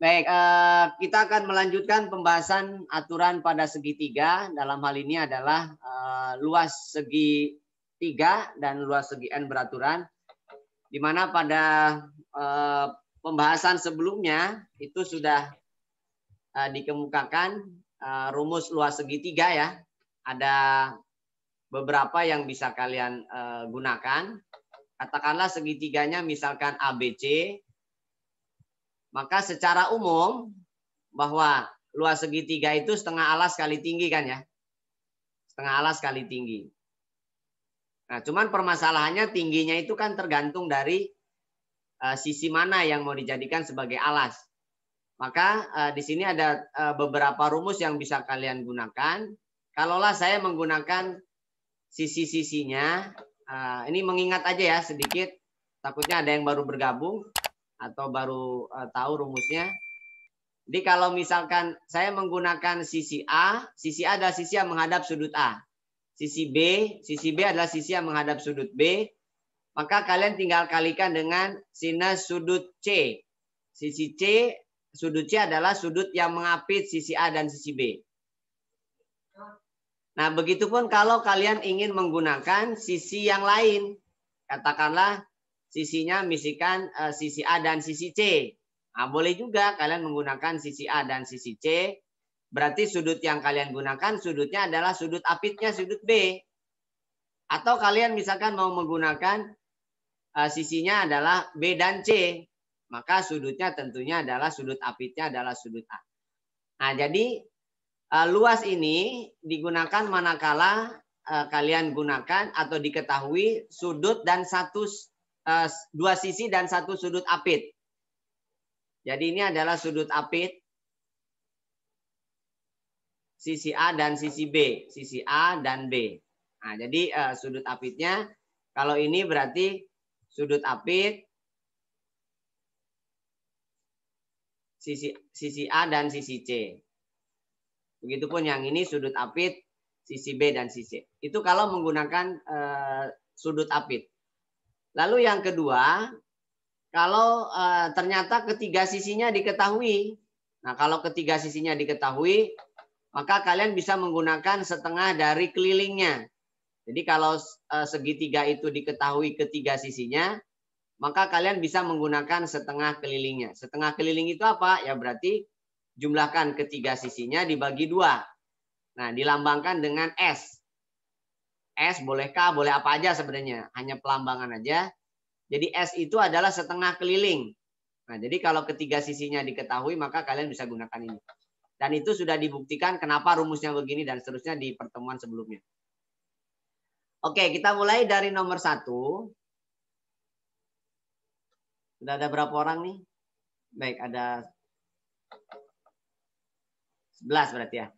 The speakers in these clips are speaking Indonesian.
Baik, kita akan melanjutkan pembahasan aturan pada segitiga. Dalam hal ini adalah luas segitiga dan luas segi N beraturan. Di mana pada pembahasan sebelumnya itu sudah dikemukakan rumus luas segitiga ya. Ada beberapa yang bisa kalian gunakan. Katakanlah segitiganya misalkan ABC. Maka secara umum bahwa luas segitiga itu setengah alas kali tinggi kan ya. Setengah alas kali tinggi. Nah, cuman permasalahannya tingginya itu kan tergantung dari sisi mana yang mau dijadikan sebagai alas. Maka di sini ada beberapa rumus yang bisa kalian gunakan. Kalaulah saya menggunakan sisi-sisinya, ini mengingat aja ya sedikit. Takutnya ada yang baru bergabung atau baru tahu rumusnya. Jadi kalau misalkan saya menggunakan sisi A adalah sisi yang menghadap sudut A. Sisi B adalah sisi yang menghadap sudut B. Maka kalian tinggal kalikan dengan sinus sudut C. Sisi C, sudut C adalah sudut yang mengapit sisi A dan sisi B. Nah, begitupun kalau kalian ingin menggunakan sisi yang lain. Katakanlah sisinya misalkan sisi A dan sisi C. Nah, boleh juga kalian menggunakan sisi A dan sisi C. Berarti sudut yang kalian gunakan sudutnya adalah sudut apitnya sudut B. Atau kalian misalkan mau menggunakan sisinya adalah B dan C. Maka sudutnya tentunya adalah sudut apitnya adalah sudut A. Nah, jadi luas ini digunakan manakala kalian gunakan atau diketahui sudut dan dua sisi dan satu sudut apit. Jadi ini adalah sudut apit sisi A dan sisi B, sisi A dan B. Nah, jadi sudut apitnya kalau ini berarti sudut apit sisi A dan sisi C. Begitupun yang ini sudut apit sisi B dan sisi C. Itu kalau menggunakan sudut apit. Lalu yang kedua, kalau ternyata ketiga sisinya diketahui. Nah, kalau ketiga sisinya diketahui, maka kalian bisa menggunakan setengah dari kelilingnya. Jadi kalau segitiga itu diketahui ketiga sisinya, maka kalian bisa menggunakan setengah kelilingnya. Setengah keliling itu apa? Ya berarti jumlahkan ketiga sisinya dibagi 2. Nah, dilambangkan dengan S. S boleh K, boleh apa aja sebenarnya. Hanya pelambangan aja. Jadi S itu adalah setengah keliling. Nah, jadi kalau ketiga sisinya diketahui, maka kalian bisa gunakan ini. Dan itu sudah dibuktikan kenapa rumusnya begini dan seterusnya di pertemuan sebelumnya. Oke, kita mulai dari nomor 1. Sudah ada berapa orang nih? Baik, ada 11 berarti ya.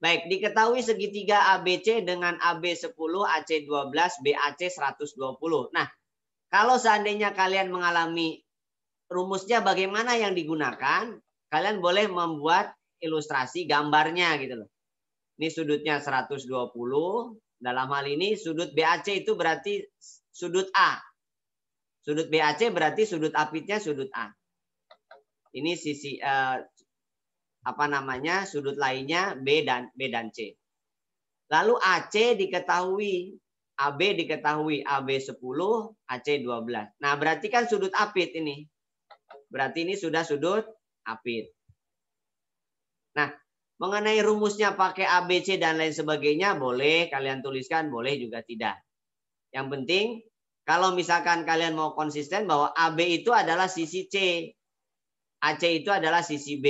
Baik, diketahui segitiga ABC dengan AB 10, AC 12, BAC 120. Nah, kalau seandainya kalian mengalami rumusnya bagaimana yang digunakan, kalian boleh membuat ilustrasi gambarnya gitu loh. Ini sudutnya 120. Dalam hal ini sudut BAC itu berarti sudut A. Sudut BAC berarti sudut apitnya sudut A. Ini sisi sudut lainnya B dan C. Lalu AC diketahui, AB diketahui, AB 10, AC 12. Nah, berarti kan sudut apit ini. Berarti ini sudah sudut apit. Nah, mengenai rumusnya pakai ABC dan lain sebagainya boleh kalian tuliskan, boleh juga tidak. Yang penting kalau misalkan kalian mau konsisten bahwa AB itu adalah sisi C. AC itu adalah sisi B.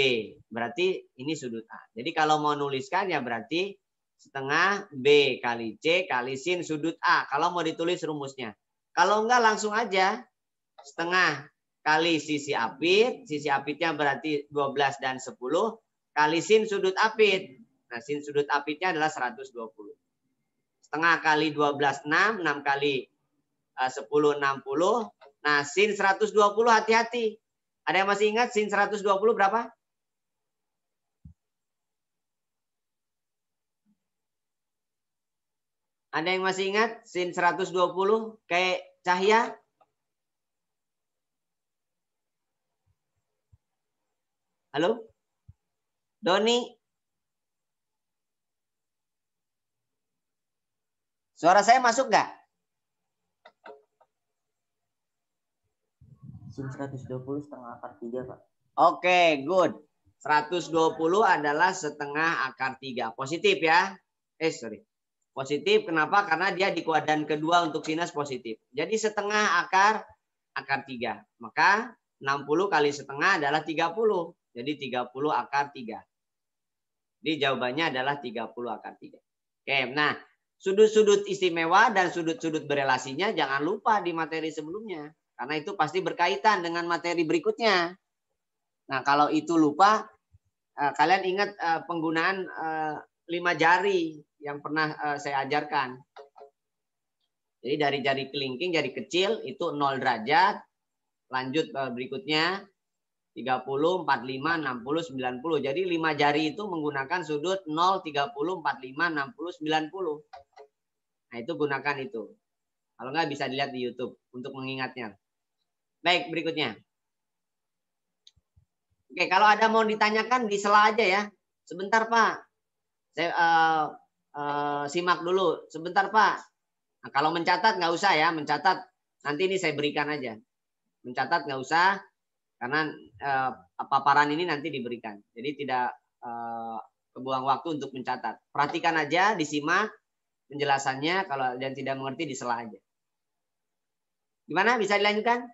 Berarti ini sudut A. Jadi kalau mau nuliskan ya berarti setengah B kali C kali sin sudut A. Kalau mau ditulis rumusnya. Kalau enggak langsung aja. Setengah kali sisi apit. Sisi apitnya berarti 12 dan 10. Kali sin sudut apit. Nah, sin sudut apitnya adalah 120. Setengah kali 12, 6. 6 kali 10, 60. Nah, sin 120 hati-hati. Ada yang masih ingat sin 120 berapa? Ada yang masih ingat sin 120 kayak cahaya? Halo? Doni? Suara saya masuk nggak? Sin 120 setengah akar 3, Pak. Oke, good. 120 adalah setengah akar 3. Positif ya. Sorry. Positif, kenapa? Karena dia di kuadran kedua untuk sinus positif. Jadi setengah akar 3. Maka 60 kali setengah adalah 30. Jadi 30 akar 3. Jadi jawabannya adalah 30 akar 3. Oke, nah sudut-sudut istimewa dan sudut-sudut berelasinya jangan lupa di materi sebelumnya. Karena itu pasti berkaitan dengan materi berikutnya. Nah, kalau itu lupa, kalian ingat penggunaan 5 jari yang pernah saya ajarkan. Jadi dari jari kelingking, jari kecil itu 0 derajat. Lanjut berikutnya 30, 45, 60, 90. Jadi 5 jari itu menggunakan sudut 0, 30, 45, 60, 90. Nah, itu gunakan itu. Kalau nggak bisa dilihat di YouTube untuk mengingatnya. Baik, berikutnya. Oke, kalau ada mau ditanyakan di sela aja ya. Sebentar, Pak. Saya simak dulu. Sebentar, Pak. Nah, kalau mencatat nggak usah ya. Mencatat nanti ini saya berikan aja. Mencatat nggak usah. Karena paparan ini nanti diberikan. Jadi tidak kebuang waktu untuk mencatat. Perhatikan aja, disimak penjelasannya. Kalau dan tidak mengerti di sela aja. Gimana? Bisa dilanjutkan?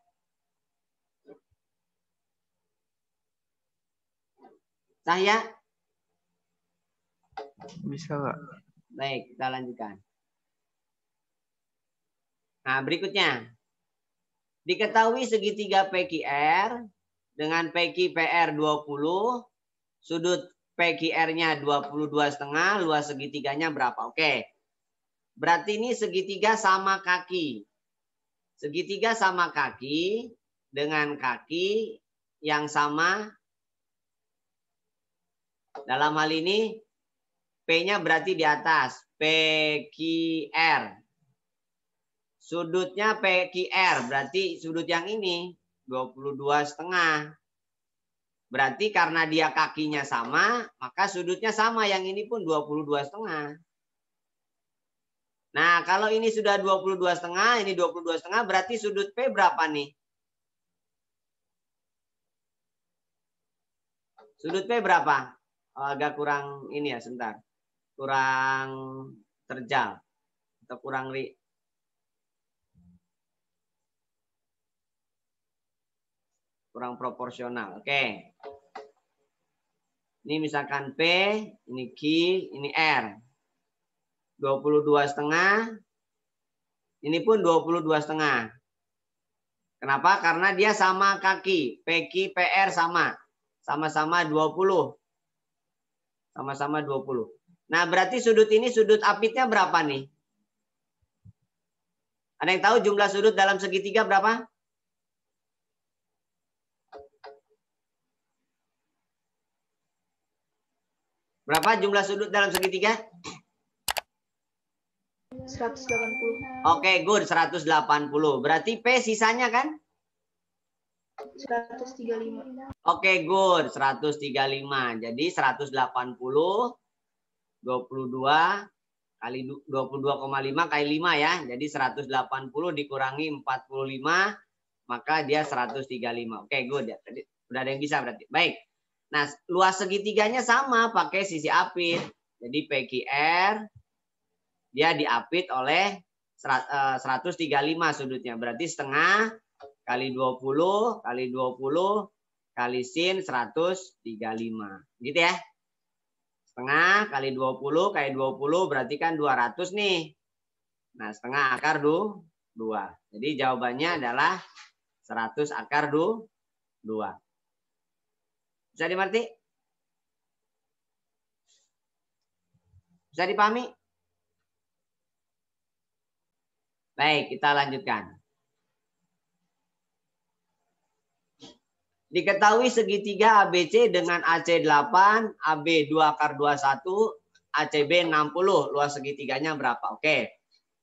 Cahya? Bisa, Pak. Baik, kita lanjutkan. Nah, berikutnya. Diketahui segitiga PQR dengan PQPR 20, sudut PQR-nya 22,5, luas segitiganya berapa? Oke. Berarti ini segitiga sama kaki. Segitiga sama kaki dengan kaki yang sama. Dalam hal ini P-nya berarti di atas. PQR. Sudutnya PQR. Berarti sudut yang ini 22,5. Berarti karena dia kakinya sama, maka sudutnya sama. Yang ini pun 22,5. Nah, kalau ini sudah 22,5, ini 22,5, berarti sudut P berapa nih? Sudut P berapa? Oh, agak kurang ini ya, sebentar. Kurang terjal atau kurang proporsional. Oke. Ini misalkan P, ini Q, ini R. 22,5. Ini pun 22,5. Kenapa? Karena dia sama kaki. PQ, PR sama. Sama-sama 20. Sama-sama 20. Nah, berarti sudut ini sudut apitnya berapa nih? Ada yang tahu jumlah sudut dalam segitiga berapa? Berapa jumlah sudut dalam segitiga? 180. Oke, good. 180. Berarti P sisanya kan? 135. Oke, good. 135. Jadi 180 22 kali 22,5 kali 5 ya. Jadi 180 dikurangi 45, maka dia 135. Oke, good ya. Tadi udah ada yang bisa berarti. Baik. Nah, luas segitiganya sama pakai sisi apit. Jadi PQR dia diapit oleh 135 sudutnya. Berarti setengah kali 20 kali 20 kali sin 135. Gitu ya. Setengah kali 20 kali 20 berarti kan 200 nih. Nah, setengah akar 2. Jadi jawabannya adalah 100 akar 2. Bisa dimengerti? Bisa dipahami? Baik, kita lanjutkan. Diketahui segitiga ABC dengan AC 8, AB 2 akar 21, ACB 60. Luas segitiganya berapa? Oke.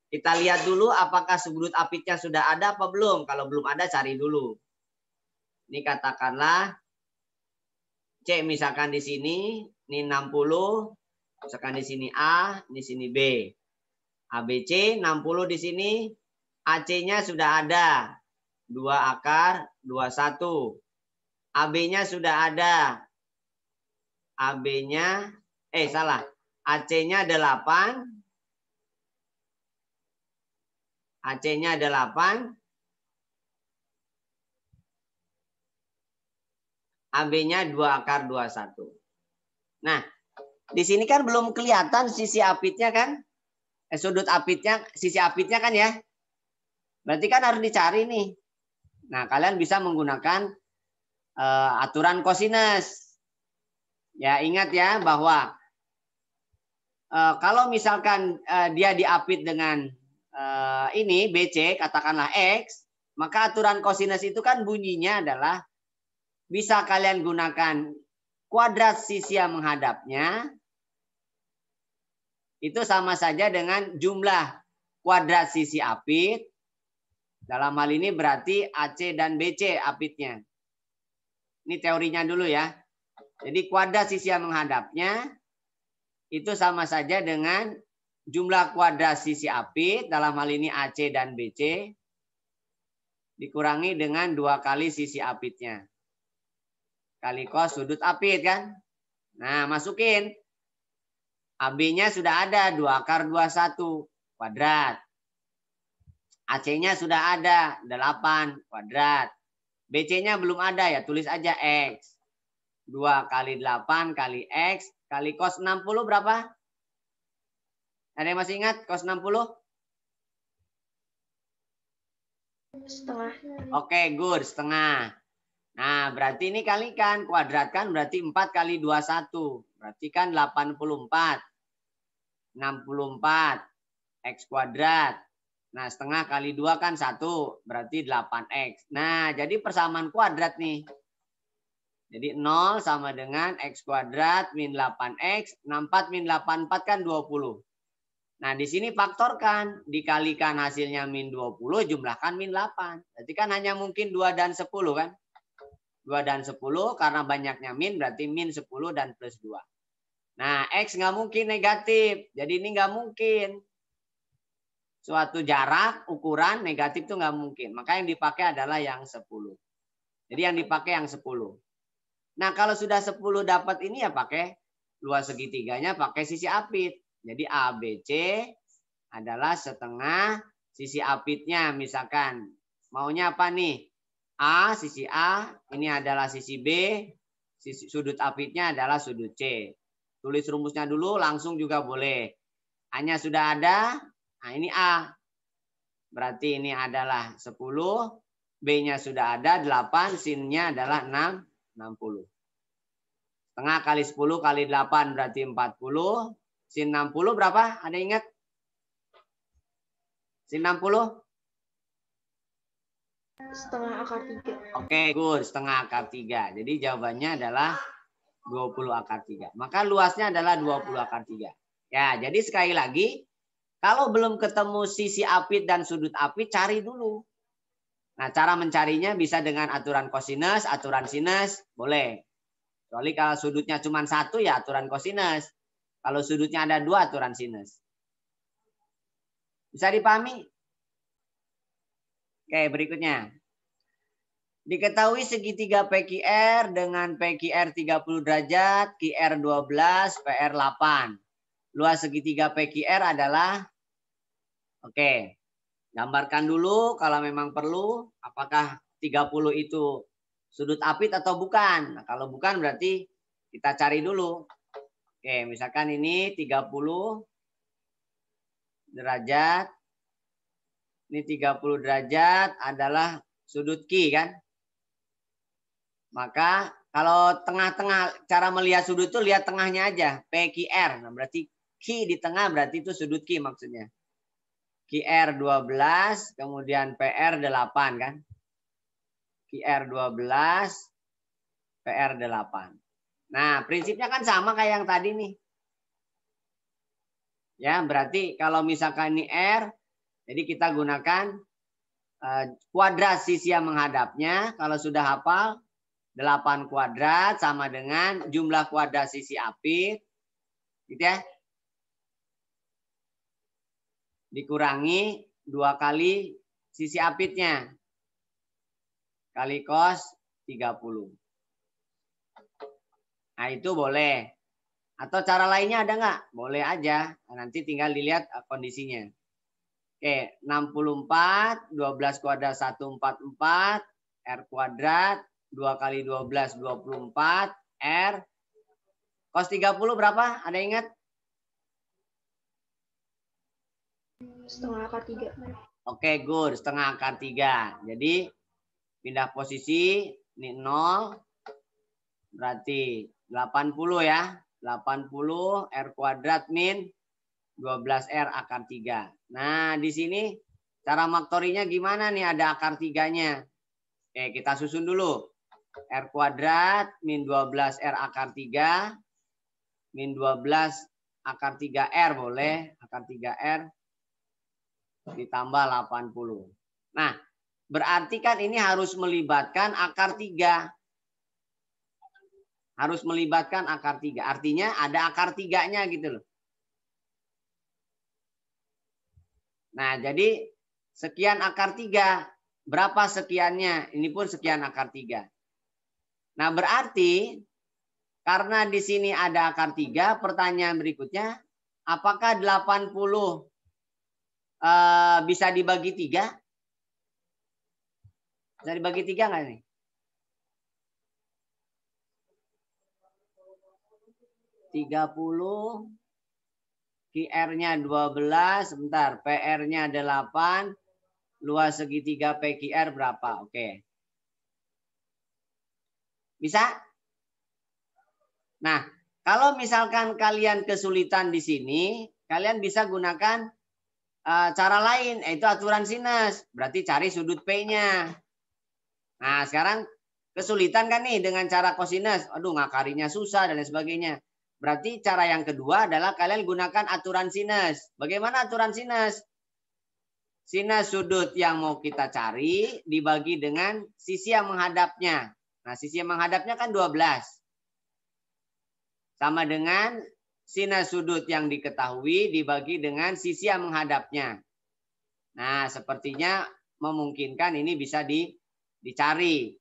Kita lihat dulu apakah sudut apitnya sudah ada apa belum. Kalau belum ada cari dulu. Ini katakanlah C misalkan di sini, ini 60, misalkan di sini A, di sini B. ABC 60 di sini, AC-nya sudah ada 2 akar 21. AB-nya sudah ada. AB-nya salah. AC-nya 8. AC-nya 8. AB-nya 2 akar 21. Nah, di sini kan belum kelihatan sisi apitnya kan? Sudut apitnya, sisi apitnya kan ya? Berarti kan harus dicari nih. Nah, kalian bisa menggunakan aturan kosinus. Ya, ingat ya bahwa kalau misalkan dia diapit dengan ini BC, katakanlah X, maka aturan kosinus itu kan bunyinya adalah bisa kalian gunakan kuadrat sisi yang menghadapnya itu sama saja dengan jumlah kuadrat sisi apit. Dalam hal ini berarti AC dan BC apitnya. Ini teorinya dulu ya. Jadi kuadrat sisi yang menghadapnya itu sama saja dengan jumlah kuadrat sisi apit, dalam hal ini AC dan BC, dikurangi dengan 2 kali sisi apitnya. Kali cos sudut apit kan. Nah, masukin. AB-nya sudah ada 2 akar 21 kuadrat. AC-nya sudah ada 8 kuadrat. BC-nya belum ada ya, tulis aja X. 2 kali 8 kali X kali cos 60 berapa? Ada yang masih ingat cos 60? Setengah. Oke, good, setengah. Nah, berarti ini kalikan, kuadratkan berarti 4 kali 21. Berarti kan 84. 64. X kuadrat. Nah, setengah kali 2 kan 1. Berarti 8X. Nah, jadi persamaan kuadrat nih. Jadi 0 sama dengan X kuadrat min 8X. 64 min 84 kan 20. Nah, di sini faktorkan. Dikalikan hasilnya min 20, jumlahkan min 8. Berarti kan hanya mungkin 2 dan 10 kan? 2 dan 10 karena banyaknya min berarti min 10 dan plus 2. Nah, X nggak mungkin negatif. Jadi ini nggak mungkin. Suatu jarak, ukuran negatif itu nggak mungkin. Maka yang dipakai adalah yang 10. Jadi yang dipakai yang 10. Nah, kalau sudah 10 dapat ini ya pakai luas segitiganya pakai sisi apit. Jadi ABC adalah setengah sisi apitnya. Misalkan maunya apa nih? A, sisi A, ini adalah sisi B, sisi sudut apitnya adalah sudut C. Tulis rumusnya dulu, langsung juga boleh. A-nya sudah ada, nah ini A. Berarti ini adalah 10, B-nya sudah ada, 8, sin-nya adalah 60. Setengah kali 10 kali 8 berarti 40. Sin 60 berapa? Ada ingat? Sin 60? Setengah akar 3. Oke, good. Setengah akar 3. Jadi jawabannya adalah 20 akar 3. Maka luasnya adalah 20 akar 3. Ya, jadi sekali lagi, kalau belum ketemu sisi apit dan sudut apit, cari dulu. Nah, cara mencarinya bisa dengan aturan kosinus, aturan sinus, boleh. Kecuali kalau sudutnya cuma 1, ya aturan kosinus. Kalau sudutnya ada 2, aturan sinus. Bisa dipahami? Oke, berikutnya. Diketahui segitiga PQR dengan PQR 30 derajat, QR 12, PR 8. Luas segitiga PQR adalah, oke, gambarkan dulu kalau memang perlu, apakah 30 itu sudut apit atau bukan. Nah, kalau bukan berarti kita cari dulu. Oke, misalkan ini 30 derajat. Ini 30 derajat adalah sudut Q kan. Maka kalau tengah-tengah cara melihat sudut itu lihat tengahnya aja. PQR. Nah, berarti Q di tengah berarti itu sudut Q maksudnya. QR 12 kemudian PR 8 kan. QR 12 PR 8. Nah, prinsipnya kan sama kayak yang tadi nih. Ya, berarti kalau misalkan ini R, jadi kita gunakan kuadrat sisi yang menghadapnya. Kalau sudah hafal, 8 kuadrat sama dengan jumlah kuadrat sisi apit. Gitu ya. Dikurangi 2 kali sisi apitnya. Kali cos 30. Nah itu boleh. Atau cara lainnya ada nggak? Boleh aja. Nanti tinggal dilihat kondisinya. Oke, 64, 12 kuadrat 144, R kuadrat, 2 kali 12, 24, R. Cos 30 berapa? Ada ingat? Setengah akar 3. Oke, good. Setengah akar 3. Jadi, pindah posisi. Ini 0. Berarti 80 ya. 80 R kuadrat min 12R akar 3. Nah, di sini cara maktorinya gimana nih? Ada akar 3-nya. Oke, kita susun dulu. R kuadrat min 12R akar 3. Min 12 akar 3R boleh. Akar 3R ditambah 80. Nah, berarti kan ini harus melibatkan akar 3. Harus melibatkan akar 3. Artinya ada akar 3-nya gitu loh. Nah, jadi sekian akar 3. Berapa sekiannya? Ini pun sekian akar 3. Nah, berarti karena di sini ada akar 3, pertanyaan berikutnya, apakah 80 bisa dibagi 3? Bisa dibagi 3 nggak nih? 30, QR-nya 12, sebentar, PR-nya 8, luas segitiga PQR berapa? Oke. Bisa? Nah, kalau misalkan kalian kesulitan di sini, kalian bisa gunakan cara lain, yaitu aturan sinus. Berarti cari sudut P-nya. Nah, sekarang kesulitan kan nih dengan cara kosinus. Aduh, ngakarinya susah dan lain sebagainya. Berarti cara yang kedua adalah kalian gunakan aturan sinus. Bagaimana aturan sinus? Sinus sudut yang mau kita cari dibagi dengan sisi yang menghadapnya. Nah, sisi yang menghadapnya kan 12. Sama dengan sinus sudut yang diketahui dibagi dengan sisi yang menghadapnya. Nah, sepertinya memungkinkan ini bisa dicari.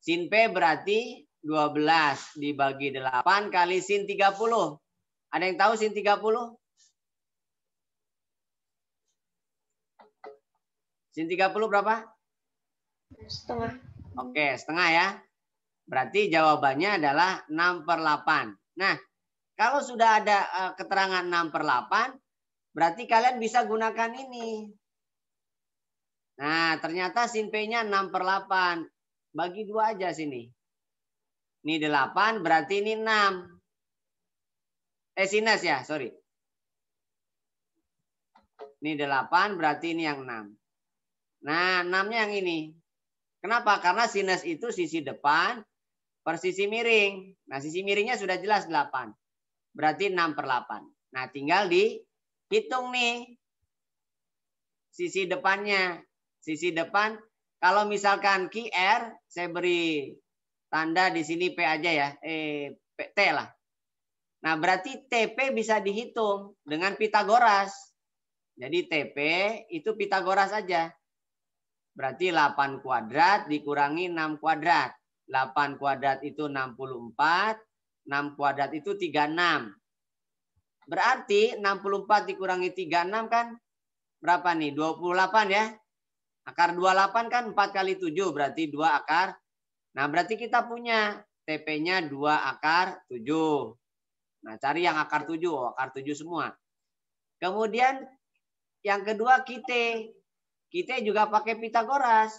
Sin P berarti 12 dibagi 8 kali sin 30. Ada yang tahu sin 30? Sin 30 berapa? Setengah. Oke, setengah ya. Berarti jawabannya adalah 6/8. Nah, kalau sudah ada keterangan 6/8, berarti kalian bisa gunakan ini. Nah, ternyata sin P-nya 6/8. Bagi 2 aja sini. Ini 8, berarti ini 6. Sinus ya, sorry. Ini 8, berarti ini yang 6. Nah, 6-nya yang ini. Kenapa? Karena sinus itu sisi depan per sisi miring. Nah, sisi miringnya sudah jelas 8. Berarti 6/8. Nah, tinggal dihitung nih. Sisi depannya. Sisi depan, kalau misalkan QR, saya beri tanda di sini P aja ya. T lah. Nah, berarti TP bisa dihitung dengan Pitagoras. Jadi TP itu Pitagoras aja. Berarti 8 kuadrat dikurangi 6 kuadrat. 8 kuadrat itu 64. 6 kuadrat itu 36. Berarti 64 dikurangi 36 kan berapa nih? 28 ya. Akar 28 kan 4 kali 7 berarti 2 akar. Nah, berarti kita punya TP-nya 2 akar 7. Nah, cari yang akar 7. Oh, akar 7 semua. Kemudian yang kedua kita juga pakai Pitagoras.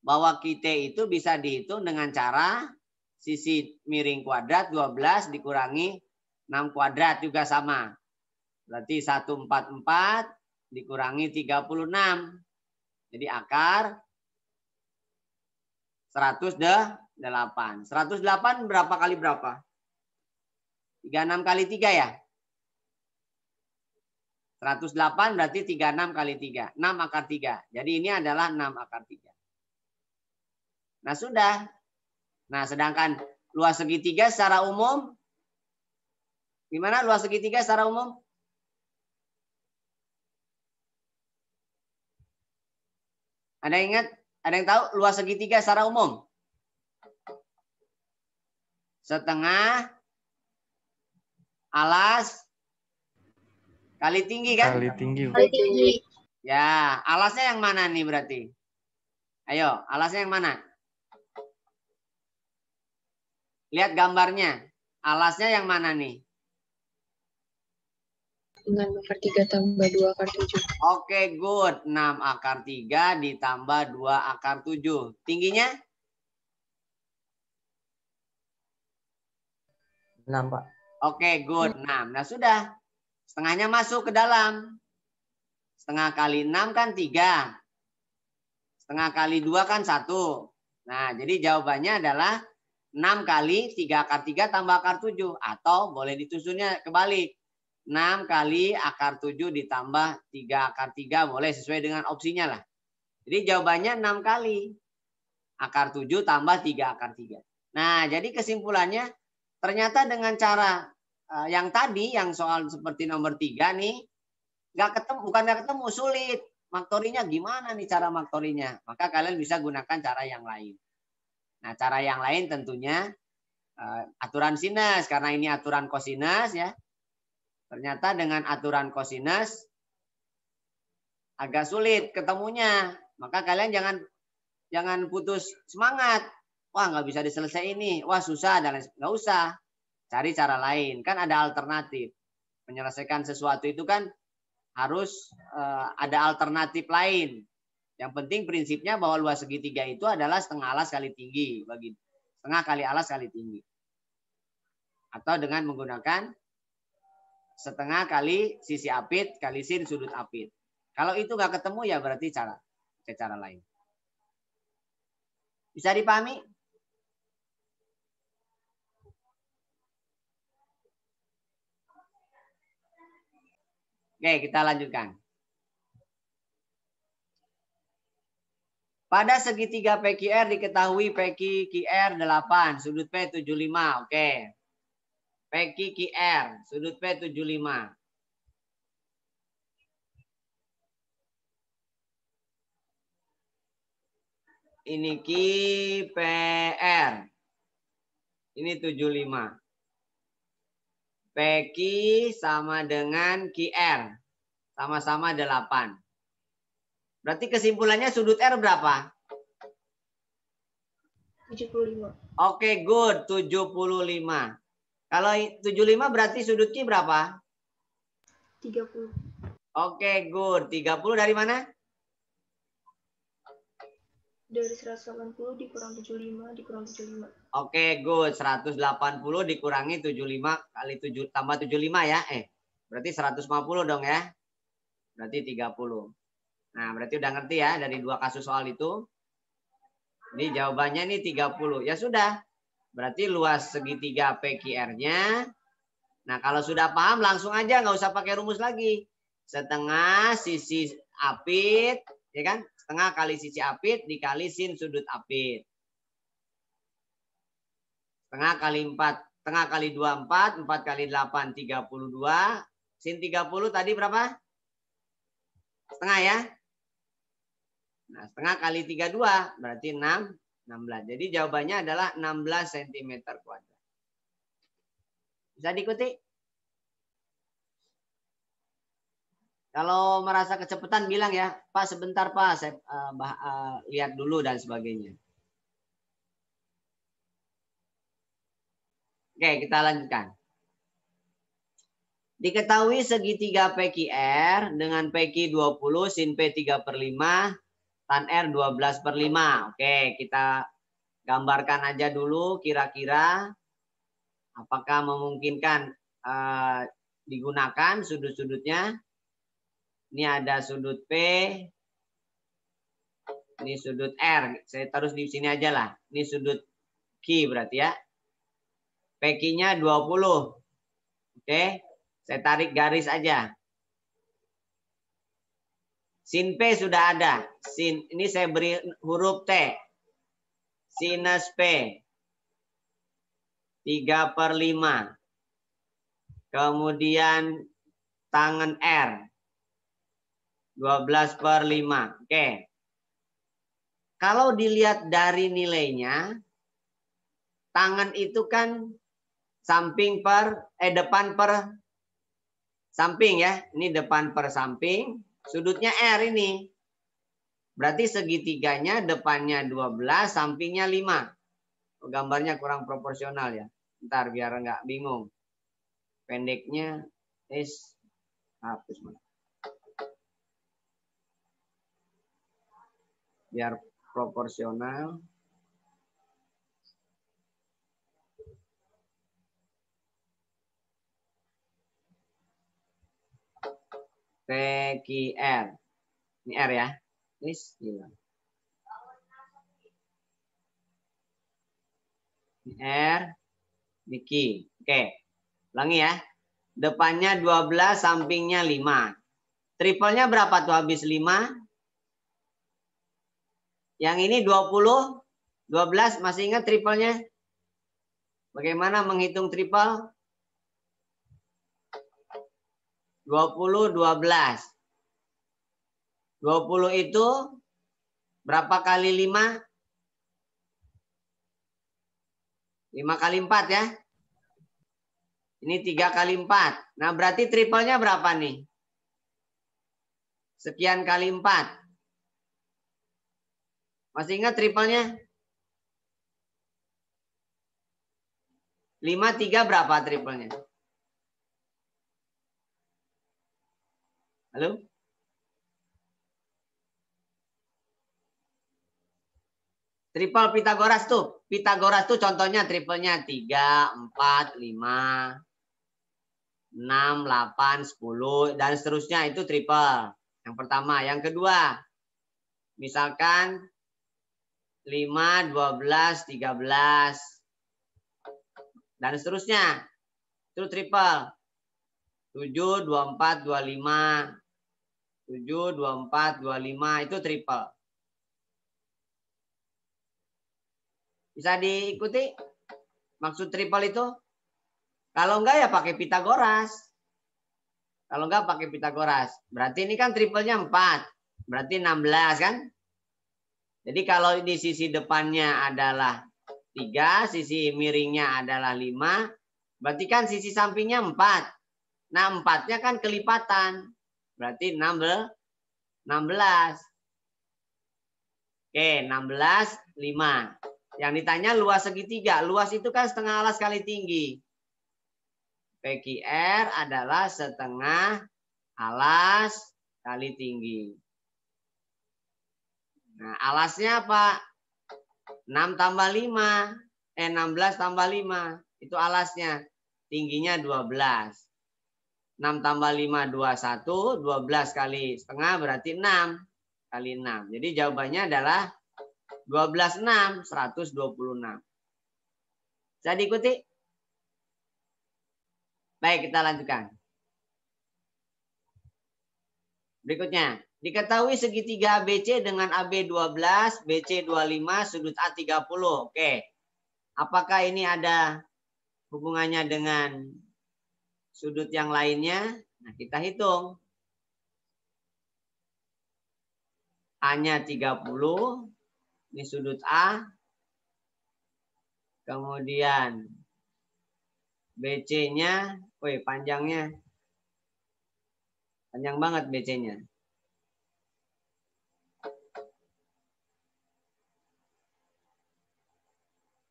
Bahwa kita itu bisa dihitung dengan cara sisi miring kuadrat 12 dikurangi 6 kuadrat juga sama. Berarti 144 dikurangi 36. Jadi akar 108. 108 berapa kali berapa? 36 kali 3 ya? 108 berarti 36 kali 3. 6 akar 3. Jadi ini adalah 6 akar 3. Nah, sudah. Nah, sedangkan luas segitiga secara umum, gimana luas segitiga secara umum? Ada yang ingat? Ada yang tahu luas segitiga secara umum? Setengah alas kali tinggi kan? Kali tinggi. Kali tinggi. Ya, alasnya yang mana nih berarti? Ayo, alasnya yang mana? Lihat gambarnya. Alasnya yang mana nih? Dengan akar 3 tambah 2 akar 7. Oke, good. 6 akar 3 ditambah 2 akar 7. Tingginya? 6, Pak. Oke, good. 6. Nah, sudah. Setengahnya masuk ke dalam. Setengah kali 6 kan 3. Setengah kali 2 kan 1. Nah, jadi jawabannya adalah 6 kali 3 akar 3 tambah akar 7. Atau boleh disusunnya kebalik. 6 kali akar 7 ditambah 3 akar 3. Boleh sesuai dengan opsinya lah. Jadi jawabannya 6 kali. Akar 7 tambah 3 akar 3. Nah, jadi kesimpulannya ternyata dengan cara yang tadi, yang soal seperti nomor 3 nih, bukan nggak ketemu, sulit. Maktorinya gimana nih cara maktorinya? Maka kalian bisa gunakan cara yang lain. Nah, cara yang lain tentunya aturan sinus, karena ini aturan kosinus ya. Ternyata dengan aturan kosinus agak sulit ketemunya. Maka kalian jangan putus semangat. Wah, nggak bisa diselesaikan ini. Wah, susah dan lain. Nggak usah. Cari cara lain. Kan ada alternatif. Menyelesaikan sesuatu itu kan harus ada alternatif lain. Yang penting prinsipnya bahwa luas segitiga itu adalah setengah alas kali tinggi. Setengah kali alas kali tinggi. Atau dengan menggunakan setengah kali sisi apit kali sin sudut apit. Kalau itu nggak ketemu ya berarti cara lain. Bisa dipahami? Oke, kita lanjutkan. Pada segitiga PQR diketahui PQR 8, sudut P 75. Oke. PQR, sudut P 75. Ini QPR. Ini 75. PQ sama dengan QR. Sama-sama 8. Berarti kesimpulannya sudut R berapa? 75. Oke, good. 75. Kalau 75 berarti sudut Q berapa? 30. Oke, good. 30 dari mana? Dari 180 dikurang 75 dikurang 75. Oke, good. 180 dikurangi 75 kali 7 tambah 75 ya. Berarti 150 dong ya. Berarti 30. Nah, berarti udah ngerti ya dari dua kasus soal itu. Ini jawabannya nih 30. Ya sudah. Berarti luas segitiga PQR-nya. Nah, kalau sudah paham langsung aja, nggak usah pakai rumus lagi. Setengah sisi apit, ya kan? Setengah kali sisi apit dikali sin sudut apit. Setengah kali 4, setengah kali 2, 4, 4 kali 8, 32. Sin 30 tadi berapa? Setengah ya? Nah, setengah kali 32 berarti 16. Jadi jawabannya adalah 16 cm kuadrat. Bisa diikuti? Kalau merasa kecepatan bilang ya, Pak sebentar Pak, saya lihat dulu dan sebagainya. Oke, kita lanjutkan. Diketahui segitiga PQR dengan PQ 20 sin P 3/5 tan R 12/5. Oke, kita gambarkan aja dulu kira-kira apakah memungkinkan digunakan sudut-sudutnya. Ini ada sudut P, ini sudut R. Saya taruh di sini aja lah. Ini sudut Q berarti ya. PQ-nya 20. Oke, saya tarik garis aja. Sin P sudah ada. Sin ini saya beri huruf T. Sinus P 3/5. Kemudian tangen R 12/5. Oke. Kalau dilihat dari nilainya, tangan itu kan depan per samping ya. Ini depan per samping, sudutnya R ini. Berarti segitiganya depannya 12, sampingnya 5. Gambarnya kurang proporsional ya. Ntar biar nggak bingung. Pendeknya hapus mana. Biar proporsional. PQR. Ini R ya. Ini R. Ini Q. Oke. Ulangi ya. Depannya 12, sampingnya 5. Triplenya berapa tuh habis 5? Yang ini 20, 12. Masih ingat triplenya? Bagaimana menghitung triple? 20, 12. 20 itu berapa kali 5? 5 kali 4 ya. Ini 3 kali 4. Nah berarti triplenya berapa nih? Sekian kali 4. Masih ingat triplenya? 53 berapa triplenya? Halo? Triple Pitagoras tuh. Pitagoras tuh contohnya triplenya 3, 4, 5, 6, 8, 10, dan seterusnya. Itu triple. Yang pertama. Yang kedua, misalkan 5, 12, 13, dan seterusnya. Itu triple. 7, 24, 25, 7, 24, 25, itu triple. Bisa diikuti maksud triple itu? Kalau enggak ya pakai Pitagoras. Kalau enggak pakai Pitagoras. Berarti ini kan triplenya 4. Berarti 16 kan? Jadi kalau di sisi depannya adalah 3, sisi miringnya adalah 5, berarti kan sisi sampingnya 4. Nah 4-nya kan kelipatan. Berarti 16. Oke, 16, 5. Yang ditanya luas segitiga. Luas itu kan setengah alas kali tinggi. PQR adalah setengah alas kali tinggi. Nah, alasnya apa? 6 tambah 5. 16 tambah 5. Itu alasnya. Tingginya 12. 6 tambah 5, 21. 12 kali setengah berarti 6 kali 6. Jadi jawabannya adalah 12/6, 126. Bisa diikuti? Baik, kita lanjutkan. Berikutnya, diketahui segitiga ABC dengan AB 12, BC 25, sudut A 30. Oke. Apakah ini ada hubungannya dengan sudut yang lainnya? Nah, kita hitung. A-nya 30. Ini sudut A. Kemudian BC-nya, panjangnya. Panjang banget BC-nya.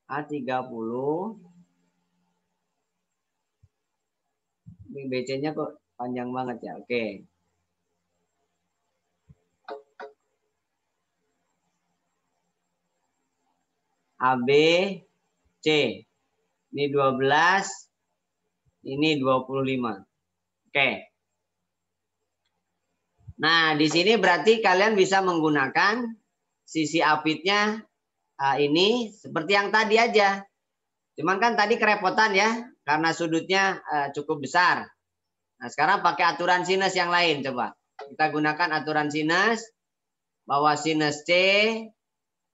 A30. Ini BC-nya kok panjang banget ya. Oke. ABC. Ini 12. Ini 25. Oke. Nah, di sini berarti kalian bisa menggunakan sisi apitnya ini seperti yang tadi aja. Cuman kan tadi kerepotan ya, karena sudutnya cukup besar. Nah, sekarang pakai aturan sinus yang lain coba. Kita gunakan aturan sinus bahwa sinus C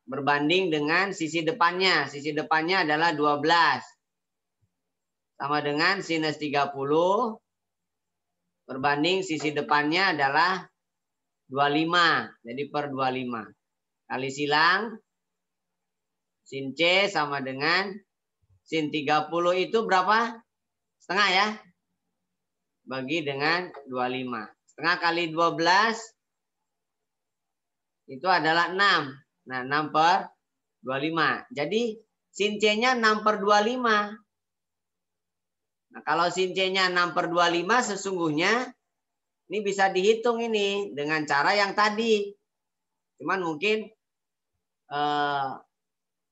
berbanding dengan sisi depannya. Sisi depannya adalah 12. Sama dengan sinus 30 berbanding sisi depannya adalah 25. Jadi per 25. Kali silang. Sin C sama dengan sin 30 itu berapa? Setengah ya. Bagi dengan 25. Setengah kali 12 itu adalah 6. Nah, 6 per 25. Jadi sin C-nya 6 per 25. Nah, kalau sin C-nya 6 per 25 sesungguhnya ini bisa dihitung ini dengan cara yang tadi. Cuman mungkin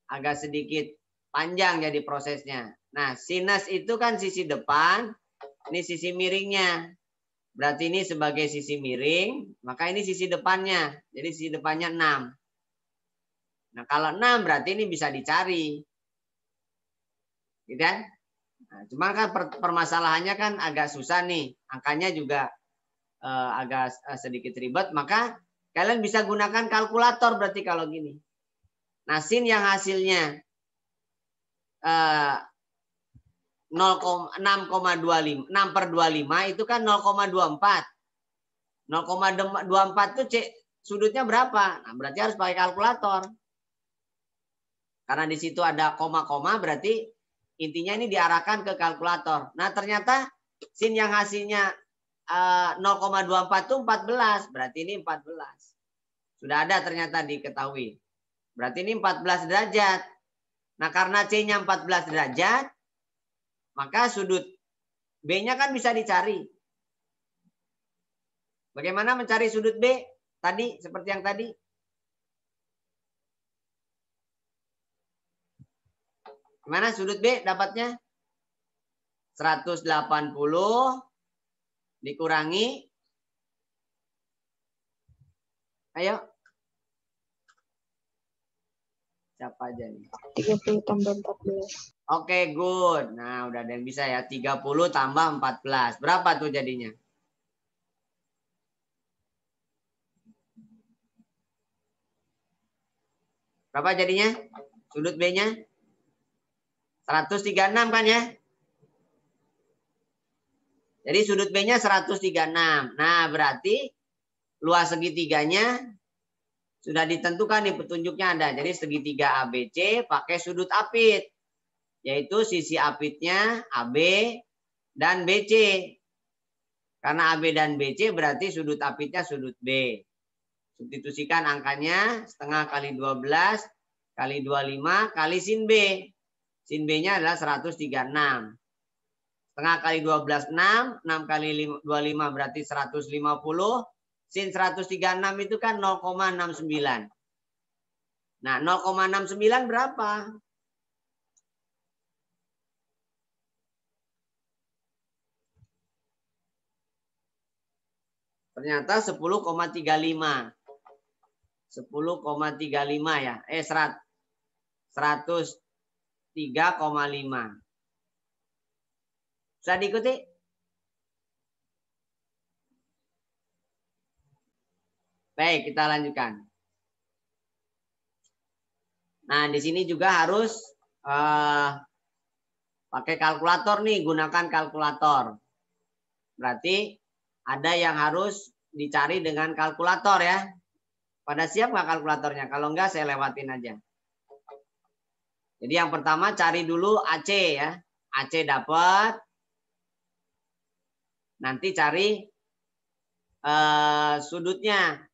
agak sedikit panjang jadi prosesnya. Nah, sinus itu kan sisi depan, ini sisi miringnya. Berarti ini sebagai sisi miring, maka ini sisi depannya. Jadi sisi depannya 6. Nah, kalau 6 berarti ini bisa dicari. Gitu kan? Nah, cuma kan permasalahannya kan agak susah nih. Angkanya juga agak sedikit ribet. Maka kalian bisa gunakan kalkulator berarti kalau gini. Nah, sin yang hasilnya 6,25, 6 per 25 itu kan 0,24. 0,24 itu sudutnya berapa? Nah, berarti harus pakai kalkulator. Karena di situ ada koma-koma berarti intinya ini diarahkan ke kalkulator. Nah, ternyata sin yang hasilnya 0,24 itu 14. Berarti ini 14. Sudah ada ternyata diketahui. Berarti ini 14 derajat. Nah, karena C-nya 14 derajat, maka sudut B-nya kan bisa dicari. Bagaimana mencari sudut B? Tadi, seperti yang tadi. Gimana sudut B dapatnya? 180 dikurangi. Ayo. Siapa aja nih? 30 tambah 14. Oke, good. Nah, udah ada yang bisa ya. 30 tambah 14. Berapa tuh jadinya? Berapa jadinya? Sudut B-nya? 136 kan ya? Jadi sudut B-nya 136. Nah, berarti luas segitiganya sudah ditentukan nih petunjuknya ada. Jadi segitiga ABC pakai sudut apit. Yaitu sisi apitnya AB dan BC. Karena AB dan BC berarti sudut apitnya sudut B. Substitusikan angkanya setengah kali 12 kali 25 kali sin B. Sin B-nya adalah 136. Setengah kali 12, 6. 6 kali 25 berarti 150. Sin 136 itu kan 0,69. Nah, 0,69 berapa? Ternyata 10,35. 10,35 ya. 103,5. Bisa diikuti? Baik, kita lanjutkan. Nah, di sini juga harus pakai kalkulator nih, gunakan kalkulator. Berarti ada yang harus dicari dengan kalkulator ya. Pada siap nggak kalkulatornya? Kalau enggak, saya lewatin aja. Jadi yang pertama cari dulu AC ya. AC dapat. Nanti cari sudutnya.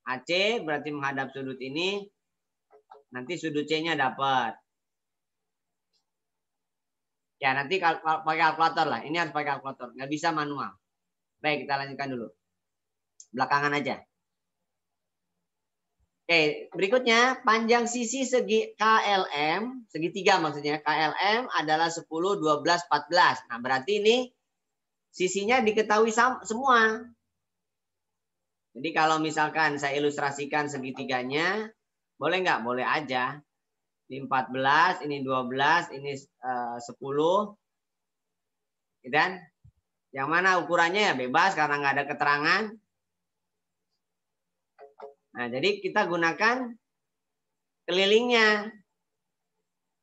AC berarti menghadap sudut ini. Nanti sudut C-nya dapat. Ya nanti pakai kalkulator lah. Ini harus pakai kalkulator. Nggak bisa manual. Baik, kita lanjutkan dulu. Belakangan aja. Oke, berikutnya panjang sisi segi KLM, segitiga maksudnya. KLM adalah 10, 12, 14. Nah, berarti ini sisinya diketahui semua. Jadi kalau misalkan saya ilustrasikan segitiganya, boleh nggak? Boleh aja. Ini 14, ini 12, ini 10. Dan yang mana ukurannya ya bebas karena nggak ada keterangan. Nah, jadi kita gunakan kelilingnya.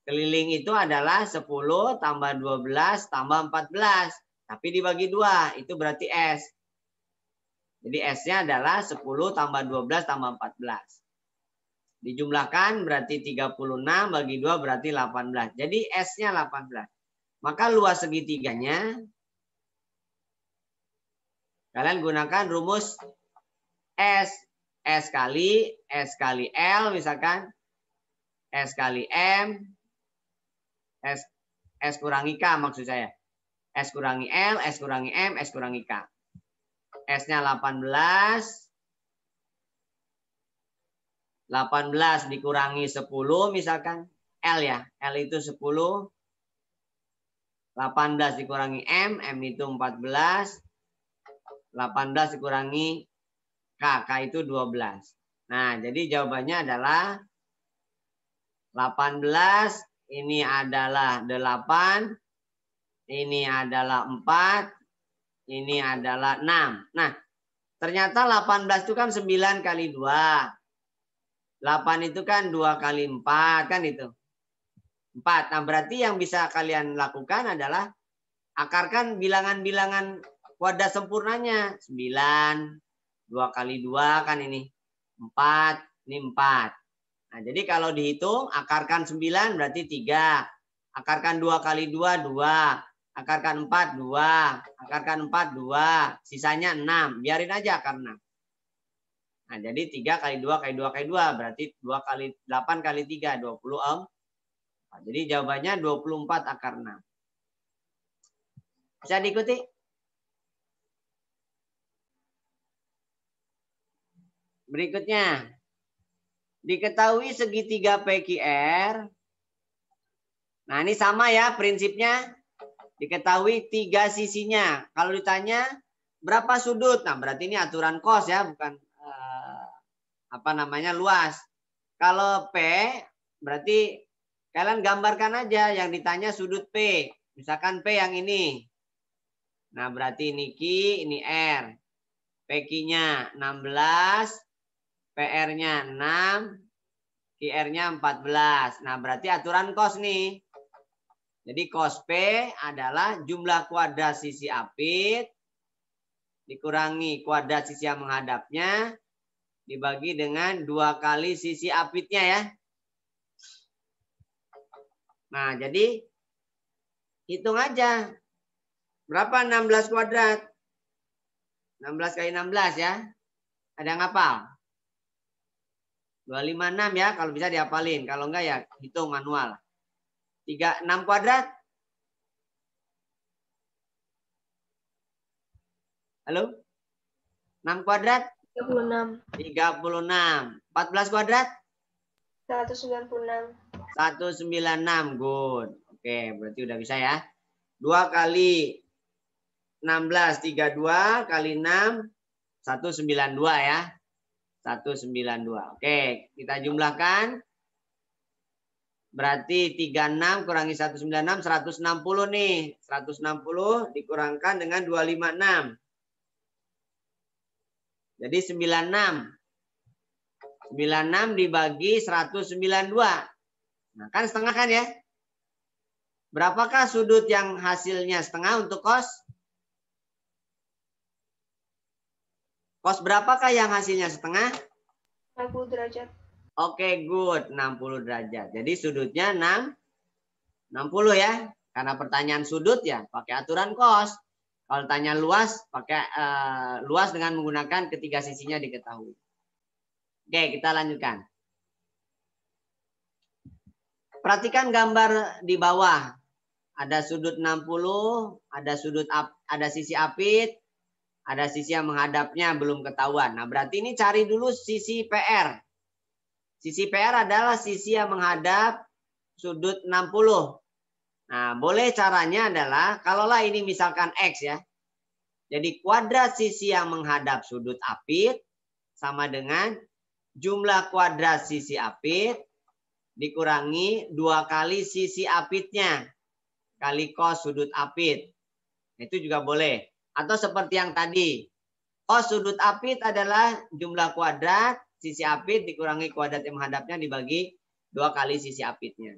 Keliling itu adalah 10 tambah 12 tambah 14. Tapi dibagi 2, itu berarti S. Jadi S-nya adalah 10 tambah 12 tambah 14. Dijumlahkan berarti 36 bagi 2 berarti 18. Jadi S-nya 18. Maka luas segitiganya, kalian gunakan rumus S. S kali L misalkan. S kali M. S kurangi K maksud saya. S kurangi L, S kurangi M, S kurangi K. S-nya 18. 18 dikurangi 10 misalkan. L ya. L itu 10. 18 dikurangi M. M itu 14. 18 dikurangi K. K itu 12. Nah, jadi jawabannya adalah 18. Ini adalah 8. Ini adalah 4. Ini adalah 6. Nah, ternyata 18 itu kan 9 kali 2. 8 itu kan 2 kali 4. Kan itu. 4. Nah, berarti yang bisa kalian lakukan adalah akarkan bilangan-bilangan kuadrat sempurnanya. 9. 2 kali 2 kan ini. 4. Ini 4. Nah, jadi kalau dihitung, akarkan 9 berarti 3. Akarkan 2 kali 2, 2. Akarkan 4, 2. Akarkan 4, 2. Sisanya 6. Biarin aja akar 6. Nah, jadi 3 kali 2 kali 2 kali 2. Berarti 2 kali 8 kali 3, 24. Jadi jawabannya 24 akar 6. Bisa diikuti? Berikutnya. Diketahui segitiga PQR. Nah, ini sama ya prinsipnya. Diketahui 3 sisinya. Kalau ditanya berapa sudut? Nah, berarti ini aturan cos ya, bukan luas. Kalau P berarti kalian gambarkan aja yang ditanya sudut P. Misalkan P yang ini. Nah, berarti ini Q, ini R. PQ-nya 16, PR-nya 6, QR-nya 14. Nah, berarti aturan cos nih. Jadi cos P adalah jumlah kuadrat sisi apit dikurangi kuadrat sisi yang menghadapnya dibagi dengan 2 kali sisi apitnya ya. Nah, jadi hitung aja. Berapa 16 kuadrat? 16 kali 16 ya. Ada yang hafal? 256 ya, kalau bisa dihafalin. Kalau enggak ya hitung manual. 6 kuadrat. Halo? 6 kuadrat? 36. 36. 14 kuadrat? 196. 196. Good. Oke, berarti udah bisa ya. 2 kali 16, 32 kali 6, 192 ya. 192. Oke, kita jumlahkan. Berarti 36 kurangi 196, 160 nih. 160 dikurangkan dengan 256. Jadi 96. 96 dibagi 192. Nah, kan setengah kan ya? Berapakah sudut yang hasilnya setengah untuk cos? Cos berapakah yang hasilnya setengah? 60 derajat. Oke, good. 60 derajat. Jadi sudutnya 60 ya. Karena pertanyaan sudut ya pakai aturan cos. Kalau tanya luas, pakai luas dengan menggunakan ketiga sisinya diketahui. Oke, kita lanjutkan. Perhatikan gambar di bawah. Ada sudut 60, ada sisi apit, ada sisi yang menghadapnya belum ketahuan. Nah, berarti ini cari dulu sisi PR. Sisi PR adalah sisi yang menghadap sudut 60. Nah, boleh caranya adalah, kalaulah ini misalkan X ya. Jadi kuadrat sisi yang menghadap sudut apit sama dengan jumlah kuadrat sisi apit dikurangi 2 kali sisi apitnya. Kali cos sudut apit. Itu juga boleh. Atau seperti yang tadi. Cos sudut apit adalah jumlah kuadrat sisi apit dikurangi kuadrat yang menghadapnya dibagi 2 kali sisi apitnya.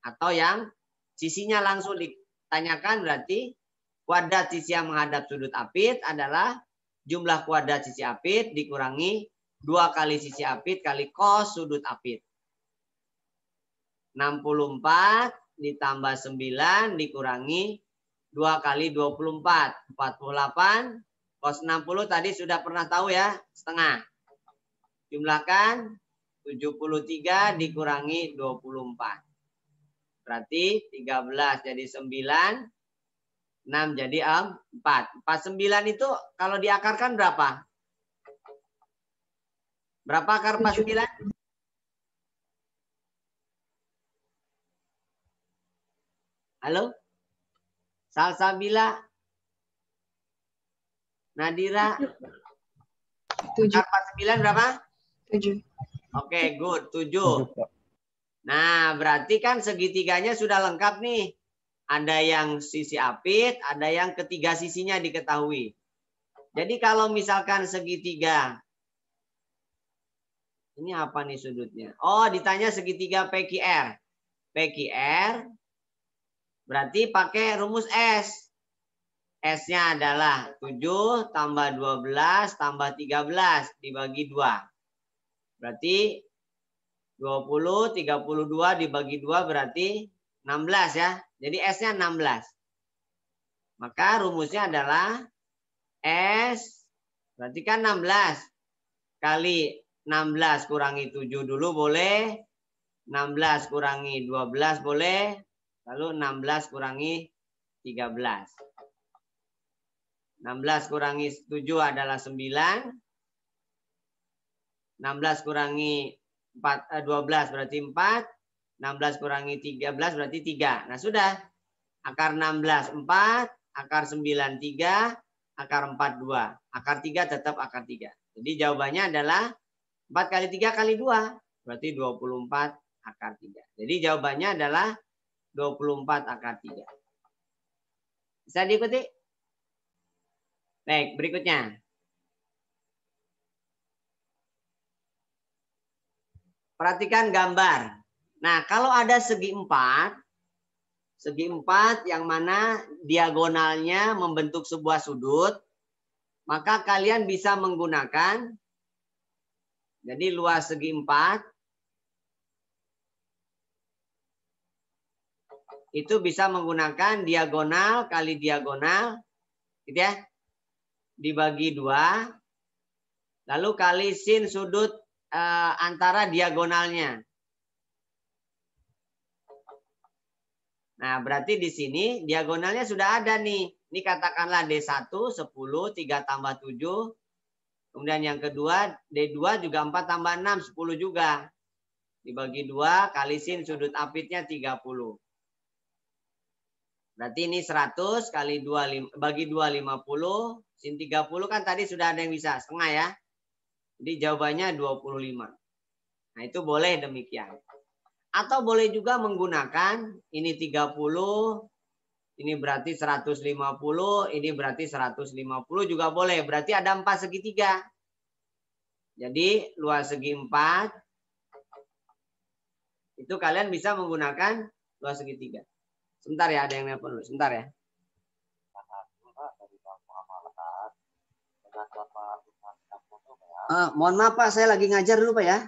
Atau yang sisinya langsung ditanyakan berarti kuadrat sisi yang menghadap sudut apit adalah jumlah kuadrat sisi apit dikurangi 2 kali sisi apit kali cos sudut apit. 64 ditambah 9 dikurangi 2 kali 24. 48. Cos 60 tadi sudah pernah tahu ya, setengah. Jumlahkan 73 dikurangi 24. Berarti 13 jadi 9. 6 jadi 4. 49 itu kalau diakarkan berapa? Berapa akar 49? Halo? Salsabila? Nadira? 7. Akar 49 berapa? 7. Oke, good. 7. Nah, berarti kan segitiganya sudah lengkap nih. Ada yang sisi apit, ada yang ketiga sisinya diketahui. Jadi kalau misalkan segitiga, ini apa nih sudutnya? Oh, ditanya segitiga PQR. PQR berarti pakai rumus S. S-nya adalah 7 tambah 12 tambah 13 dibagi 2. Berarti 20, 32 dibagi 2 berarti 16 ya. Jadi S-nya 16. Maka rumusnya adalah S, berarti kan 16. Kali 16 kurangi 7 dulu boleh. 16 kurangi 12 boleh. Lalu 16 kurangi 13. 16 kurangi 7 adalah 9. 16 kurangi 12 berarti 4. 16 kurangi 13 berarti 3. Nah sudah. Akar 16 4. Akar 9 3. Akar 4 2. Akar 3 tetap akar 3. Jadi jawabannya adalah 4 kali 3 kali 2. Berarti 24 akar 3. Jadi jawabannya adalah 24 akar 3. Bisa diikuti? Baik, berikutnya. Perhatikan gambar. Nah, kalau ada segi 4 yang mana diagonalnya membentuk sebuah sudut, maka kalian bisa menggunakan, jadi luas segi 4, itu bisa menggunakan diagonal kali diagonal, gitu ya, dibagi 2, lalu kali sin sudut antara diagonalnya. Nah, berarti di sini diagonalnya sudah ada nih. Ini katakanlah D1, 10, 3 tambah 7. Kemudian yang kedua, D2 juga 4 tambah 6, 10 juga. Dibagi 2, kali sin sudut apitnya 30. Berarti ini 100 kali 2, bagi 2, 50. Sin 30 kan tadi sudah ada yang bisa, setengah ya. Jadi jawabannya 25. Nah, itu boleh demikian. Atau boleh juga menggunakan ini 30, ini berarti 150, ini berarti 150 juga boleh. Berarti ada 4 segitiga. Jadi luas segi 4 itu kalian bisa menggunakan luas segitiga. Sebentar ya, ada yang nelpon dulu. Sebentar ya. Mohon maaf Pak, saya lagi ngajar dulu Pak ya.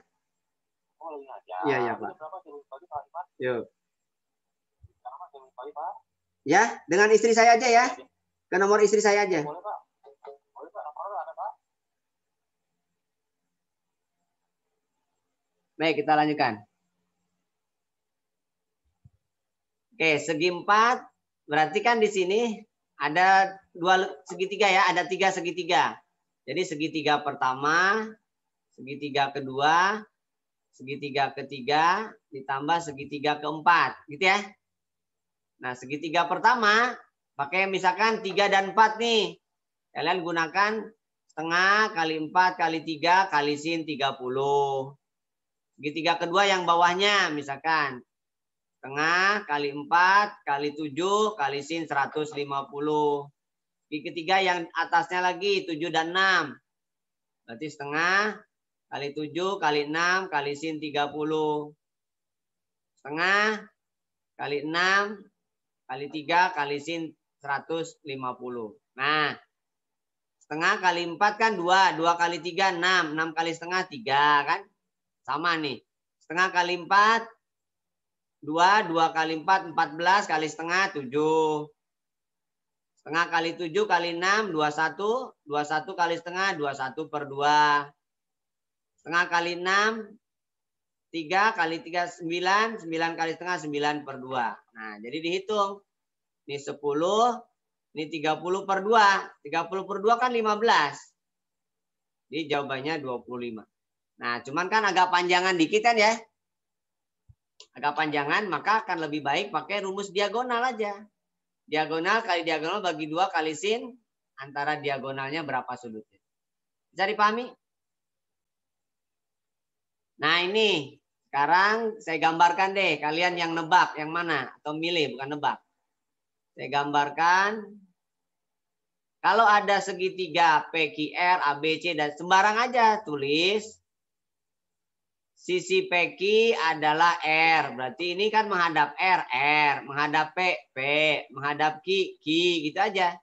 Iya, iya Pak. Yuk. Ya, dengan istri saya aja ya. Ke nomor istri saya aja. Baik, kita lanjutkan. Oke, segi 4 berarti kan di sini ada 2 segitiga ya, ada 3 segitiga. Jadi segitiga pertama, segitiga kedua, segitiga ketiga, ditambah segitiga keempat, gitu ya. Nah, segitiga pertama pakai misalkan 3 dan 4 nih. Kalian gunakan setengah kali 4 kali 3 kali sin 30. Segitiga kedua yang bawahnya misalkan setengah kali 4 kali 7 kali sin 150. Di ketiga yang atasnya lagi 7 dan 6. Berarti setengah kali 7 kali 6 kali sin 30. setengah kali 6 kali 3 kali sin 150. Nah, setengah kali 4 kan 2. 2 kali 3, 6. 6 kali setengah 3 kan? Sama nih. Setengah kali 4, 2. 2 kali 4, 14 kali setengah 7. Setengah kali 7 kali 6, 21. 21 kali setengah, 21 per 2. Setengah kali 6, 3 kali 3, 9. 9 kali setengah, 9 per 2. Nah, jadi dihitung. Ini 10, ini 30 per 2. 30 per 2 kan 15. Jadi jawabannya 25. Nah, cuman kan agak panjangan dikit kan ya. Agak panjangan, maka akan lebih baik pakai rumus diagonal aja. Diagonal kali diagonal bagi 2 kali sin. Antara diagonalnya berapa sudutnya. Bisa dipahami? Nah ini, sekarang saya gambarkan deh. Kalian yang nebak, yang mana? Atau milih, bukan nebak. Saya gambarkan. Kalau ada segitiga PQR, ABC, dan sembarang aja tulis. Sisi PQ adalah R. Berarti ini kan menghadap R, R. Menghadap P, P. Menghadap Q, Q. Gitu aja.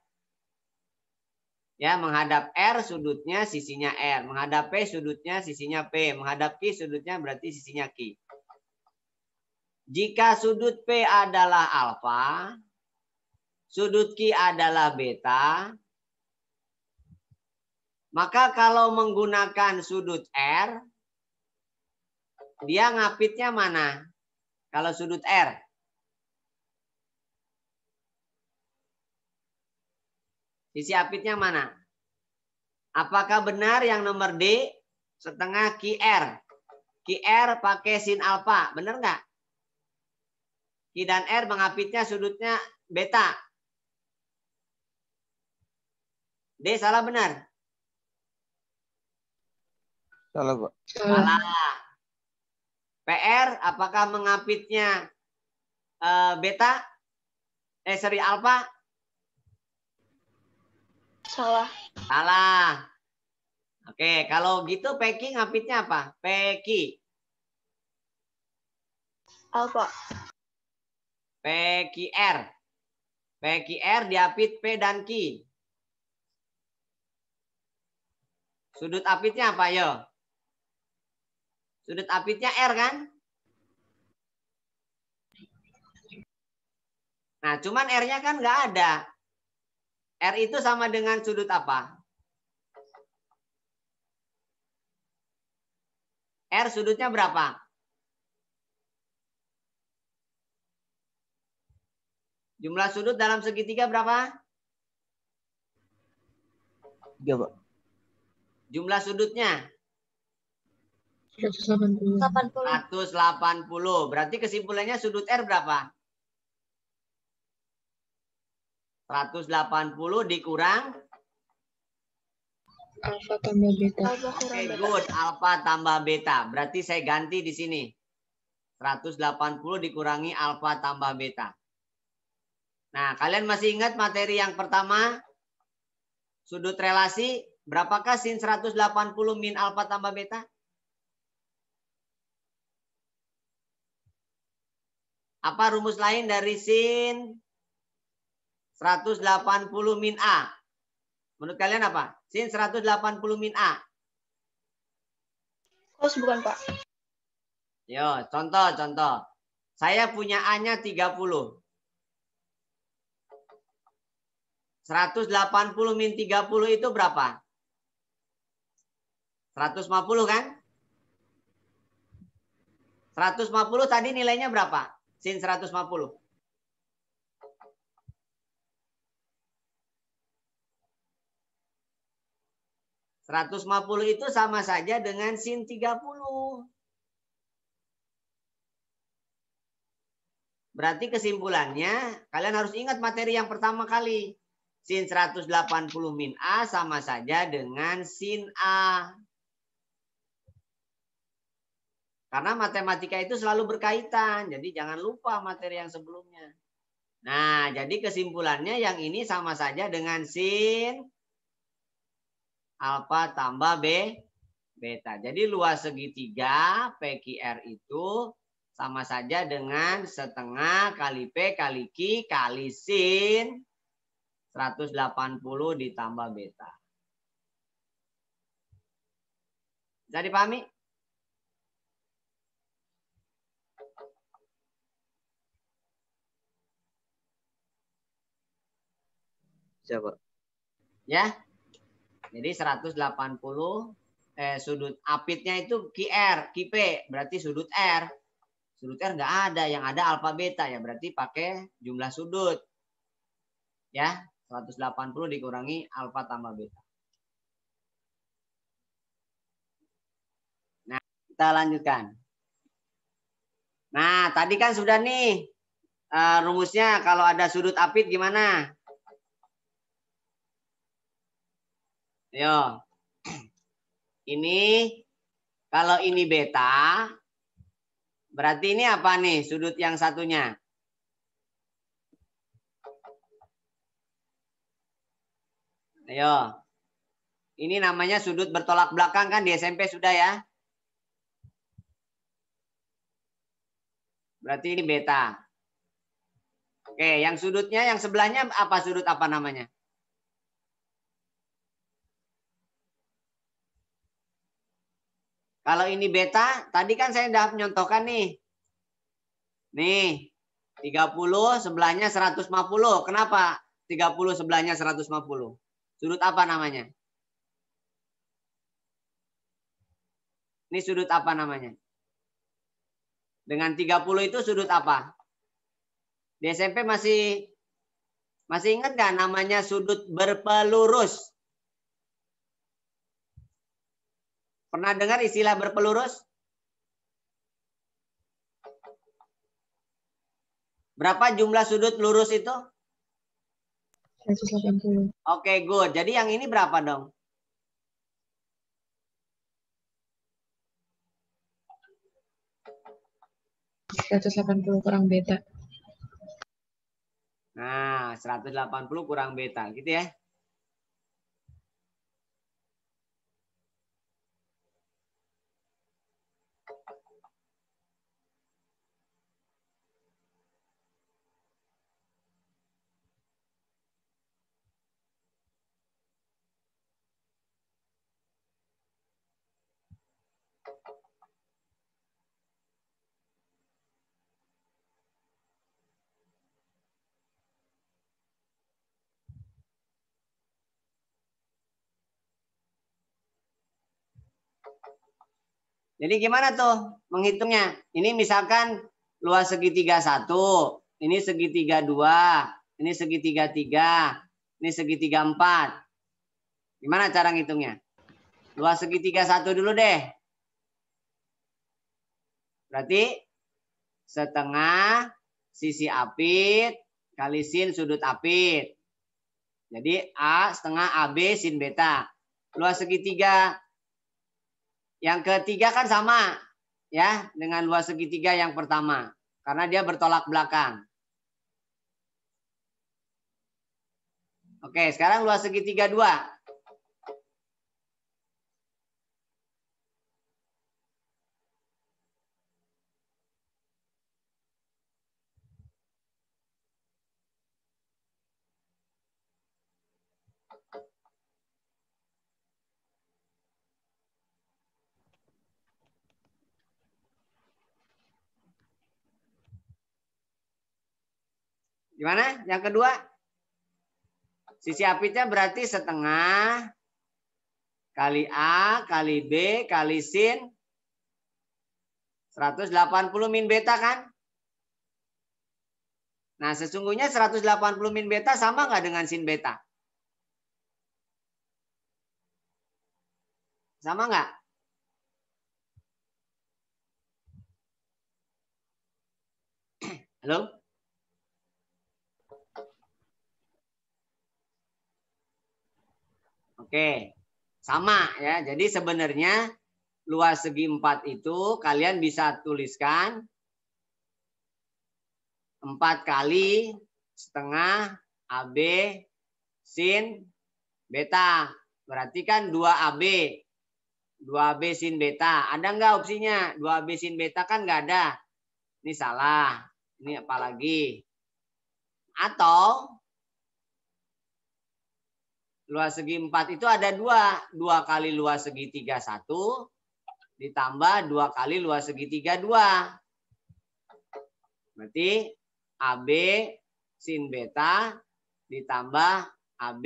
Ya, menghadap R sudutnya sisinya R. Menghadap P sudutnya sisinya P. Menghadap Q sudutnya berarti sisinya Q. Jika sudut P adalah alfa, sudut Q adalah beta, maka kalau menggunakan sudut R, dia ngapitnya mana? Kalau sudut R. Sisi apitnya mana? Apakah benar yang nomor D setengah QR? QR pakai sin alfa, benar nggak? Q dan R mengapitnya sudutnya beta. D salah benar? Salah, Pak. Salah. PR apakah mengapitnya beta? Sorry, alfa? Salah. Salah. Oke, kalau gitu PQ ngapitnya apa? PQ. Alfa. PQR. PQR diapit P dan Q. Sudut apitnya apa, yo? Sudut apitnya R kan? Nah, cuman R-nya kan nggak ada. R itu sama dengan sudut apa? R sudutnya berapa? Jumlah sudut dalam segitiga berapa? 3, Pak. Jumlah sudutnya? 180. 180. Berarti kesimpulannya sudut R berapa? 180 dikurang? Alfa tambah beta. Oke, good. Alfa tambah beta. Berarti saya ganti di sini. 180 dikurangi alfa tambah beta. Nah, kalian masih ingat materi yang pertama? Sudut relasi. Berapakah sin 180 min alfa tambah beta? Apa rumus lain dari sin 180 min A? Menurut kalian apa? Sin 180 min A. Cos bukan, Pak? Yo, contoh. Saya punya A-nya 30. 180 min 30 itu berapa? 150 kan? 150 tadi nilainya berapa? Sin 150. 150 itu sama saja dengan sin 30. Berarti kesimpulannya, kalian harus ingat materi yang pertama kali. Sin 180 min A sama saja dengan sin A. Karena matematika itu selalu berkaitan. Jadi jangan lupa materi yang sebelumnya. Nah, jadi kesimpulannya yang ini sama saja dengan sin alfa tambah B beta. Jadi luas segitiga PQR itu sama saja dengan setengah kali P kali Q kali sin 180 ditambah beta. Bisa dipahami? Bisa, Pak. Ya. Jadi 180 sudut apitnya itu QR, QP, berarti sudut R. Sudut R nggak ada, yang ada alfa beta ya, berarti pakai jumlah sudut. Ya, 180 dikurangi alfa tambah beta. Nah, kita lanjutkan. Nah, tadi kan sudah nih rumusnya kalau ada sudut apit gimana? Ayo. Ini kalau ini beta, berarti ini apa nih sudut yang satunya? Ayo. Ini namanya sudut bertolak belakang kan di SMP sudah ya? Berarti ini beta. Oke, yang sudutnya yang sebelahnya apa sudut apa namanya? Kalau ini beta, tadi kan saya sudah menyontohkan nih. Nih, 30 sebelahnya 150. Kenapa 30 sebelahnya 150? Sudut apa namanya? Ini sudut apa namanya? Dengan 30 itu sudut apa? Di SMP masih ingat nggak namanya sudut berpelurus? Pernah dengar istilah berpelurus? Berapa jumlah sudut lurus itu? 180. Oke, good. Jadi yang ini berapa dong? .180 kurang beta. Nah, 180 kurang beta, gitu ya. Jadi gimana tuh menghitungnya? Ini misalkan luas segitiga 1, ini segitiga 2, ini segitiga 3, ini segitiga 4. Gimana cara ngitungnya? Luas segitiga 1 dulu deh. Berarti setengah sisi apit kali sin sudut apit. Jadi A setengah AB sin beta. Luas segitiga yang ketiga kan sama ya dengan luas segitiga yang pertama karena dia bertolak belakang. Oke, sekarang luas segitiga 2. Gimana? Yang kedua? Sisi apitnya berarti setengah kali A kali B kali sin 180 min beta kan? Nah, sesungguhnya 180 min beta sama nggak dengan sin beta? Sama nggak? Halo? Oke, sama ya. Jadi sebenarnya luas segi 4 itu kalian bisa tuliskan 4 kali setengah AB sin beta. Berarti kan 2AB. 2AB sin beta. Ada nggak opsinya? 2AB sin beta kan nggak ada. Ini salah. Ini apa lagi? Atau luas segi 4 itu ada 2. 2 kali luas segitiga 1 ditambah 2 kali luas segitiga 2. Berarti AB sin beta ditambah AB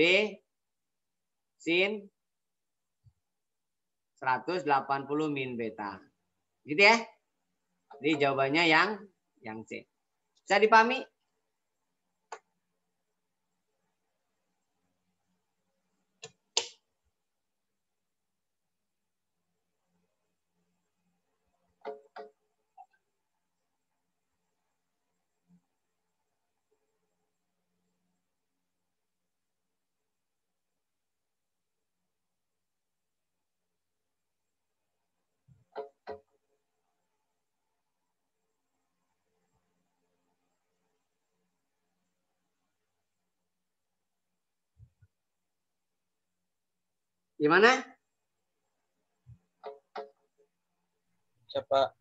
sin 180 min beta. Gitu ya. Jadi jawabannya yang C. Bisa dipahami? Gimana? Siapa?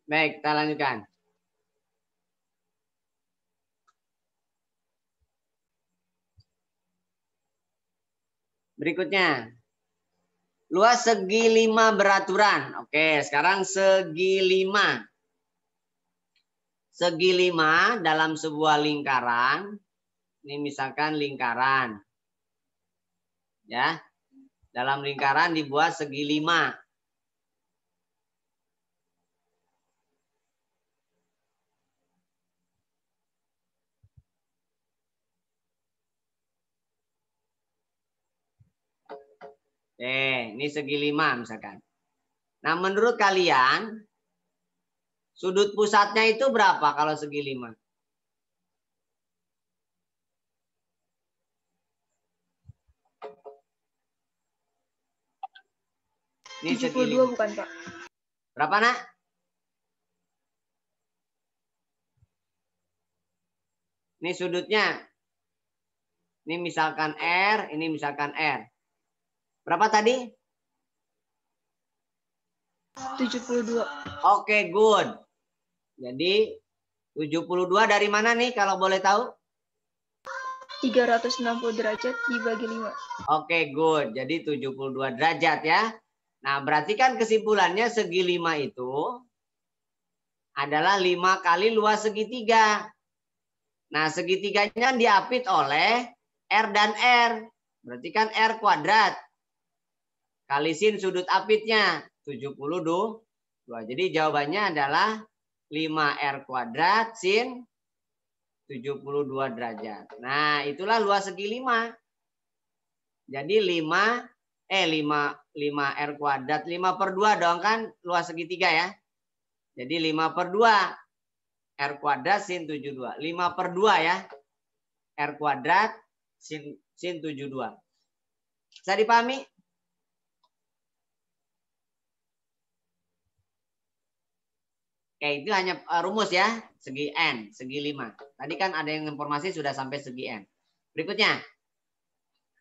Baik, kita lanjutkan. Berikutnya. Luas segi 5 beraturan. Oke, sekarang segi 5. Segi 5 dalam sebuah lingkaran. Ini misalkan lingkaran. Ya. Dalam lingkaran dibuat segi 5. Ini segi 5 misalkan. Nah, menurut kalian sudut pusatnya itu berapa kalau segi 5? Ini 72 bukan, Pak? Berapa, Nak? Ini sudutnya. Ini misalkan R, ini misalkan R. Berapa tadi? 72. Oke, good. Jadi 72 dari mana nih kalau boleh tahu? 360 derajat dibagi 5. Oke, good. Jadi 72 derajat ya. Nah, berarti kan kesimpulannya segi 5 itu adalah 5 kali luas segitiga. Nah, segitiganya diapit oleh R dan R. Berarti kan R kuadrat. Kali sin sudut apitnya 72. Jadi jawabannya adalah 5R kuadrat sin 72 derajat. Nah, itulah luas segi 5. Jadi 5R kuadrat 5/2 dong kan luas segitiga ya. Jadi 5/2 R kuadrat sin 72. 5/2 ya. R kuadrat sin 72. Bisa dipahami? Oke, itu hanya rumus ya. Segi N, segi 5. Tadi kan ada yang informasi sudah sampai segi N. Berikutnya.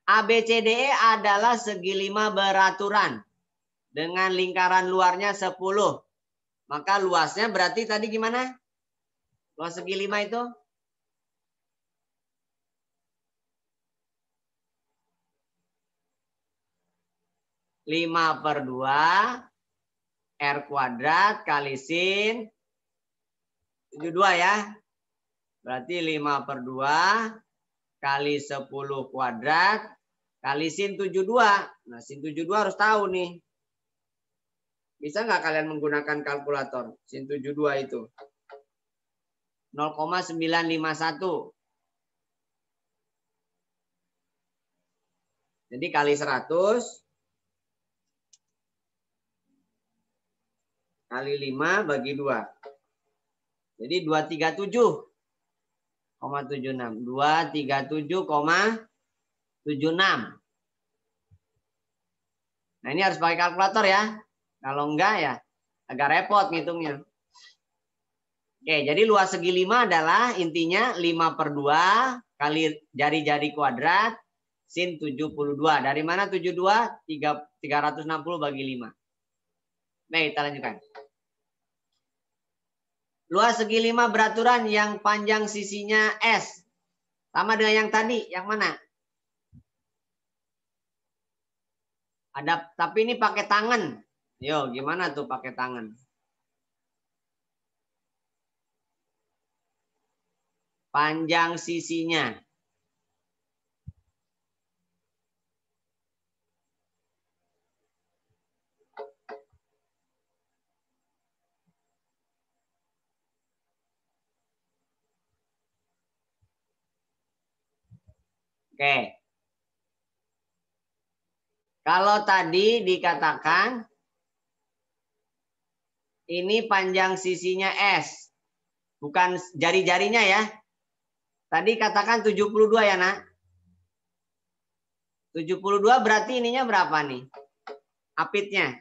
ABCDE adalah segi 5 beraturan. Dengan lingkaran luarnya 10. Maka luasnya berarti tadi gimana? Luas segi 5 itu? (5/2) R kuadrat kali sin 72 ya. Berarti 5/2 kali 10 kuadrat kali sin 72. Nah, sin 72 harus tahu nih. Bisa nggak kalian menggunakan kalkulator? Sin 72 itu 0,951. Jadi kali 100 kali 5 bagi 2. Jadi 237,76. 237,76. Nah, ini harus pakai kalkulator ya. Kalau enggak ya agak repot ngitungnya. Oke, jadi luas segi 5 adalah intinya 5/2 kali jari-jari kuadrat sin 72. Dari mana 72? 360 bagi 5. Baik, kita lanjutkan. Luas segi 5 beraturan yang panjang sisinya S. Sama dengan yang tadi, yang mana? Ada, tapi ini pakai tangan. Yo, gimana tuh pakai tangan? Panjang sisinya. Oke. Kalau tadi dikatakan ini panjang sisinya S. Bukan jari-jarinya ya. Tadi katakan 72 ya, Nak? 72 berarti ininya berapa nih? Apitnya.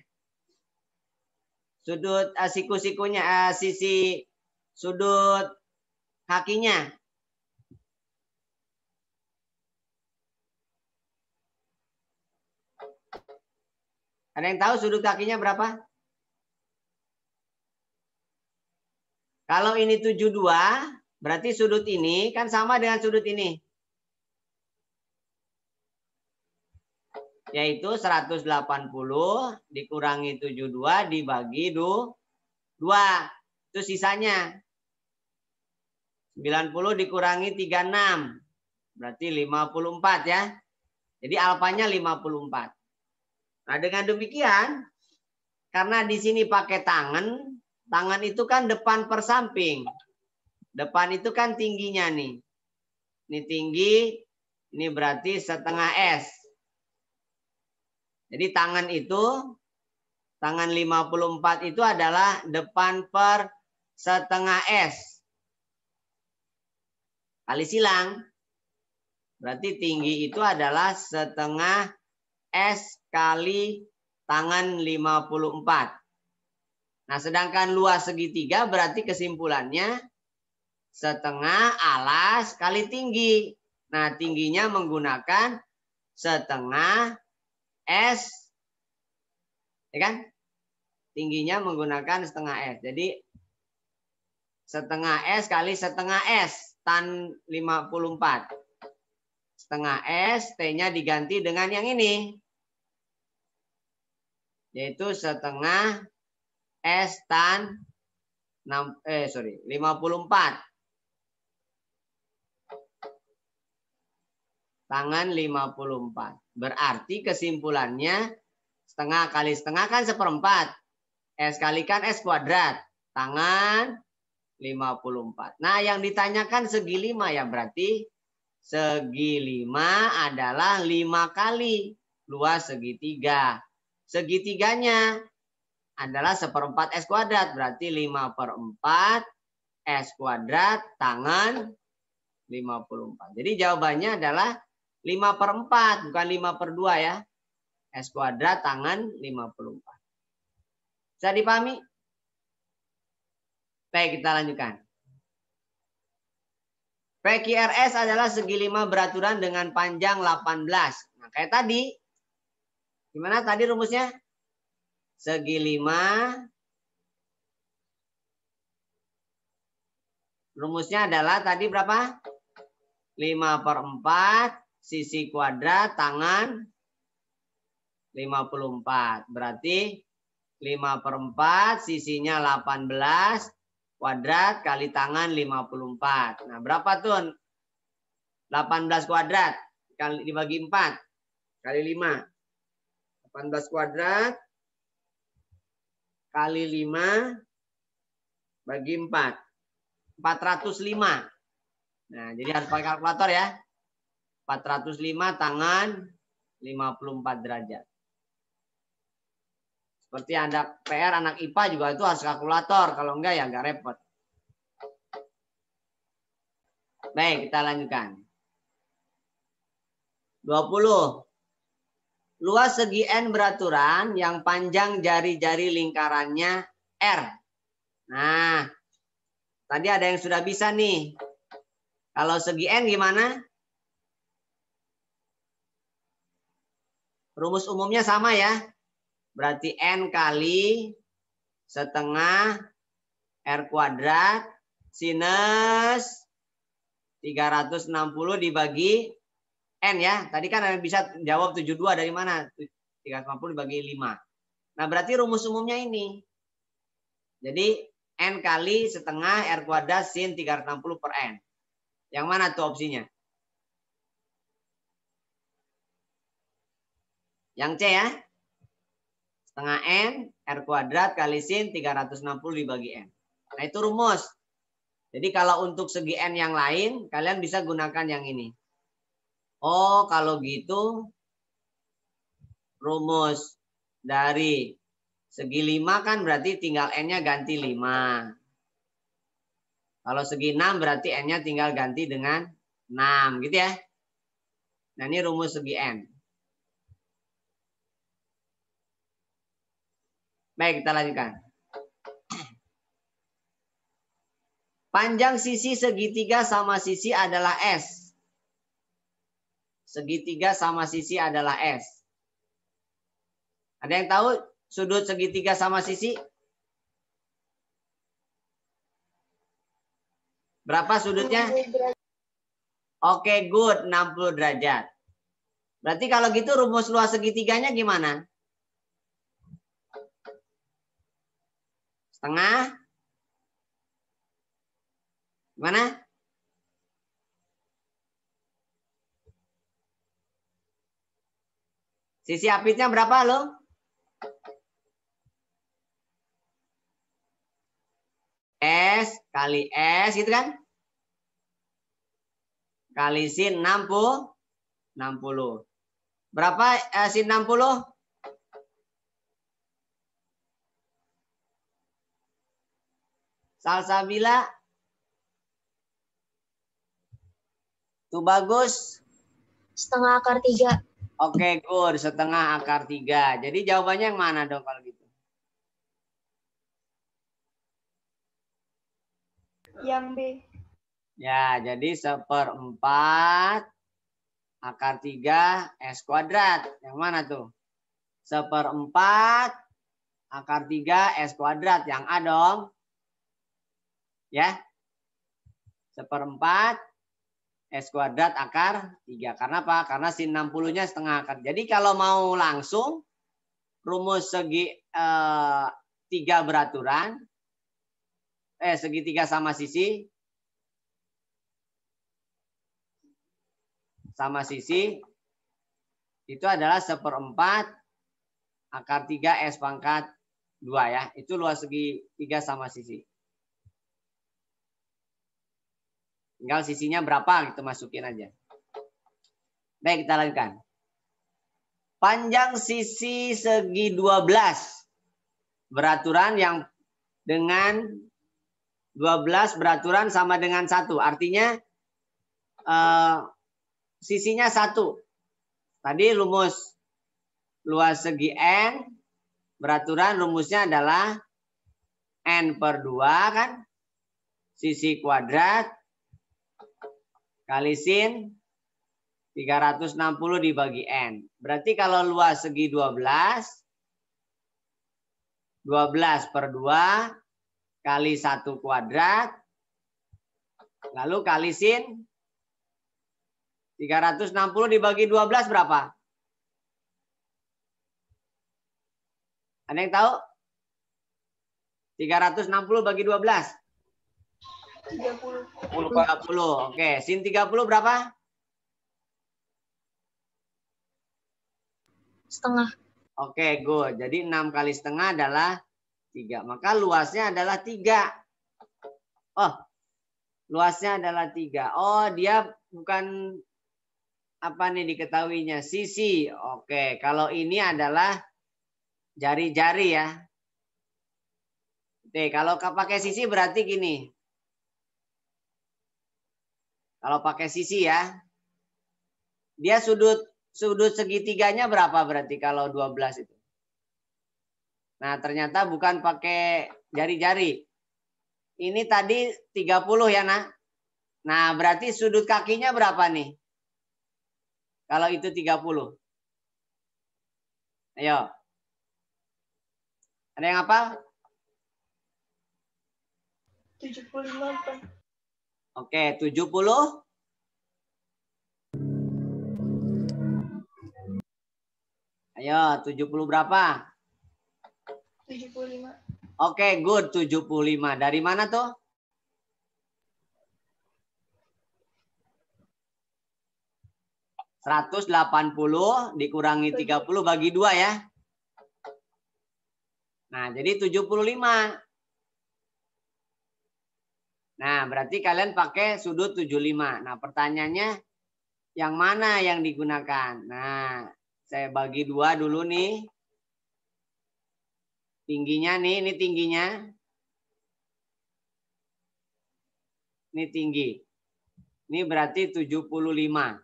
Sudut siku-sikunya, sisi sudut kakinya. Ada yang tahu sudut kakinya berapa? Kalau ini 72, berarti sudut ini kan sama dengan sudut ini. Yaitu 180 dikurangi 72 dibagi 2. Itu sisanya. 90 dikurangi 36. Berarti 54 ya. Jadi alfanya 54. Nah dengan demikian, karena di sini pakai tangan, tangan itu kan depan per samping. Depan itu kan tingginya nih. Ini tinggi, ini berarti setengah S. Jadi tangan 54 itu adalah depan per setengah S. Kali silang. Berarti tinggi itu adalah setengah S kali tangan 54. Nah, sedangkan luas segitiga berarti kesimpulannya setengah alas kali tinggi. Nah, tingginya menggunakan setengah S. Ya kan? Tingginya menggunakan setengah S. Jadi setengah S kali setengah S tan 54. Setengah S, T-nya diganti dengan yang ini. Yaitu setengah S tan 54. Tangan 54. Berarti kesimpulannya setengah kali setengah kan seperempat. S kalikan S kuadrat. Tangan 54. Nah yang ditanyakan segi 5 ya berarti segi 5 adalah 5 kali luas segitiga. Segitiganya adalah seperempat S kuadrat. Berarti 5/4 S kuadrat tangan 54. Jadi jawabannya adalah 5/4 bukan 5/2 ya. S kuadrat tangan 54. Bisa dipahami? Baik, kita lanjutkan. PQRS adalah segi 5 beraturan dengan panjang 18. Nah, kayak tadi. Gimana tadi rumusnya? Segi 5. Rumusnya adalah tadi berapa? 5/4 sisi kuadrat tangan 54. Berarti 5/4 sisinya 18 kuadrat kali tangan 54. Nah, berapa tuh? 18 kuadrat kali dibagi 4 kali 5. 18 kuadrat kali 5 bagi 4. 405. Nah, jadi harus pakai kalkulator ya. 405 tangan 54 derajat. Seperti anak PR, anak IPA juga itu harus kalkulator. Kalau enggak ya enggak repot. Baik, kita lanjutkan. 20. Luas segi N beraturan yang panjang jari-jari lingkarannya R. Nah, tadi ada yang sudah bisa nih. Kalau segi N gimana? Rumus umumnya sama ya. Berarti N kali setengah R kuadrat sinus 360 dibagi N ya. Tadi kan bisa jawab 72 dari mana? 360 dibagi 5. Nah, berarti rumus umumnya ini. Jadi N kali setengah R kuadrat sin 360 per N. Yang mana tuh opsinya? Yang C ya. Setengah N R kuadrat kali sin 360 dibagi N. Nah, itu rumus. Jadi kalau untuk segi N yang lain, kalian bisa gunakan yang ini. Oh, kalau gitu rumus dari segi 5 kan berarti tinggal N-nya ganti 5. Kalau segi 6 berarti N-nya tinggal ganti dengan 6. Gitu ya. Nah, ini rumus segi N. Baik, kita lanjutkan. Panjang sisi segitiga sama sisi adalah S. Segitiga sama sisi adalah S. Ada yang tahu sudut segitiga sama sisi? Berapa sudutnya? Oke, good. 60 derajat. Berarti kalau gitu rumus luas segitiganya gimana? Setengah? Gimana? Sisi apitnya berapa lo? S kali S gitu kan? Kali sin 60. Berapa sin 60? Salsabila? Tuh bagus. Setengah akar 3. Oke, good. Setengah akar 3. Jadi jawabannya yang mana dong kalau gitu? Yang B. Ya, jadi 1/4 akar 3 S kuadrat. Yang mana tuh? 1/4 akar 3 S kuadrat. Yang A dong. Ya. 1/4 S kuadrat akar 3. Karena apa? Karena sin 60-nya setengah akar. Jadi kalau mau langsung rumus segi 3 beraturan. Segitiga sama sisi. Sama sisi. Itu adalah 1/4 akar 3 S pangkat 2 ya. Itu luas segitiga sama sisi. Tinggal sisinya berapa gitu masukin aja. Baik, kita lanjutkan. Panjang sisi segi 12. Beraturan yang dengan 12 beraturan sama dengan 1. Artinya sisinya 1. Tadi rumus luas segi N. Beraturan rumusnya adalah N per 2 kan. Sisi kuadrat. Kali sin 360 dibagi N. Berarti kalau luas segi 12 per 2 kali 1 kuadrat. Lalu kali sin 360 dibagi 12 berapa? Ada yang tahu? 360 bagi 12. 30. 40. Oke, sin 30 berapa? Setengah. Oke, good. Jadi 6 kali setengah adalah 3. Maka luasnya adalah 3. Oh, luasnya adalah 3. Oh, dia bukan apa nih diketahuinya? Sisi. Oke, kalau ini adalah jari-jari ya. Oke, kalau pakai sisi berarti gini. Kalau pakai sisi ya. Dia sudut segitiganya berapa berarti kalau 12 itu? Nah, ternyata bukan pakai jari-jari. Ini tadi 30 ya, Nak? Nah, berarti sudut kakinya berapa nih? Kalau itu 30. Ayo. Ada yang hafal? 75, Pak. Oke, 70. Ayo, 70 berapa? 75. Oke, good. 75. Dari mana tuh? ...180 dikurangi 30 bagi 2 ya. Nah, jadi 75. Nah, berarti kalian pakai sudut 75. Nah, pertanyaannya yang mana yang digunakan? Nah, saya bagi 2 dulu nih. Tingginya nih, ini tingginya. Ini tinggi. Ini berarti 75.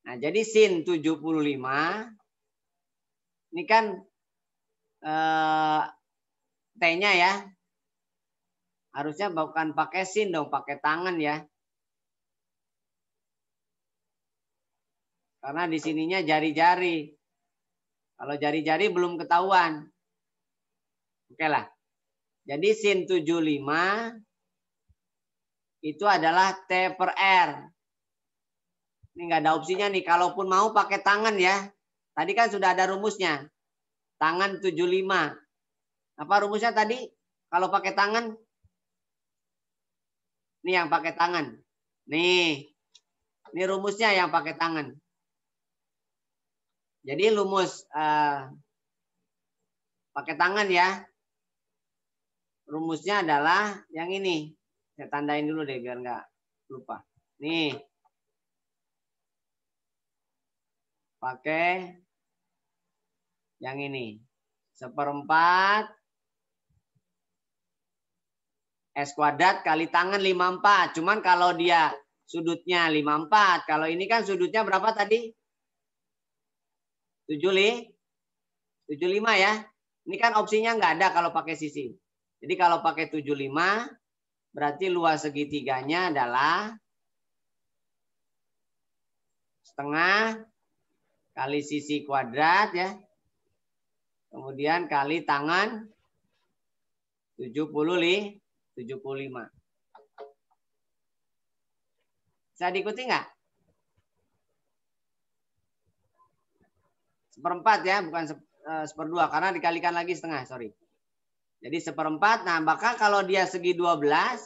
Nah, jadi sin 75. Ini kan T-nya ya. Harusnya bukan pakai sin dong, pakai tangan ya. Karena di sininya jari-jari. Kalau jari-jari belum ketahuan. Oke lah. Jadi sin 75 itu adalah T per R. Ini nggak ada opsinya nih. Kalaupun mau pakai tangan ya. Tadi kan sudah ada rumusnya. Tangan 75. Apa rumusnya tadi? Kalau pakai tangan. Ini yang pakai tangan. Nih. Ini rumusnya yang pakai tangan. Jadi rumus pakai tangan ya. Rumusnya adalah yang ini. Saya tandain dulu deh biar nggak lupa. Nih. Pakai yang ini. 1/4 S kuadrat kali tangan 54. Cuman kalau dia sudutnya 54. Kalau ini kan sudutnya berapa tadi? 75 ya. Ini kan opsinya nggak ada kalau pakai sisi. Jadi kalau pakai 75 berarti luas segitiganya adalah setengah kali sisi kuadrat ya. Kemudian kali tangan 75. Bisa diikuti nggak? 1/4 ya, bukan 1/2 karena dikalikan lagi setengah, sorry. Jadi 1/4. Nah, maka kalau dia segi 12,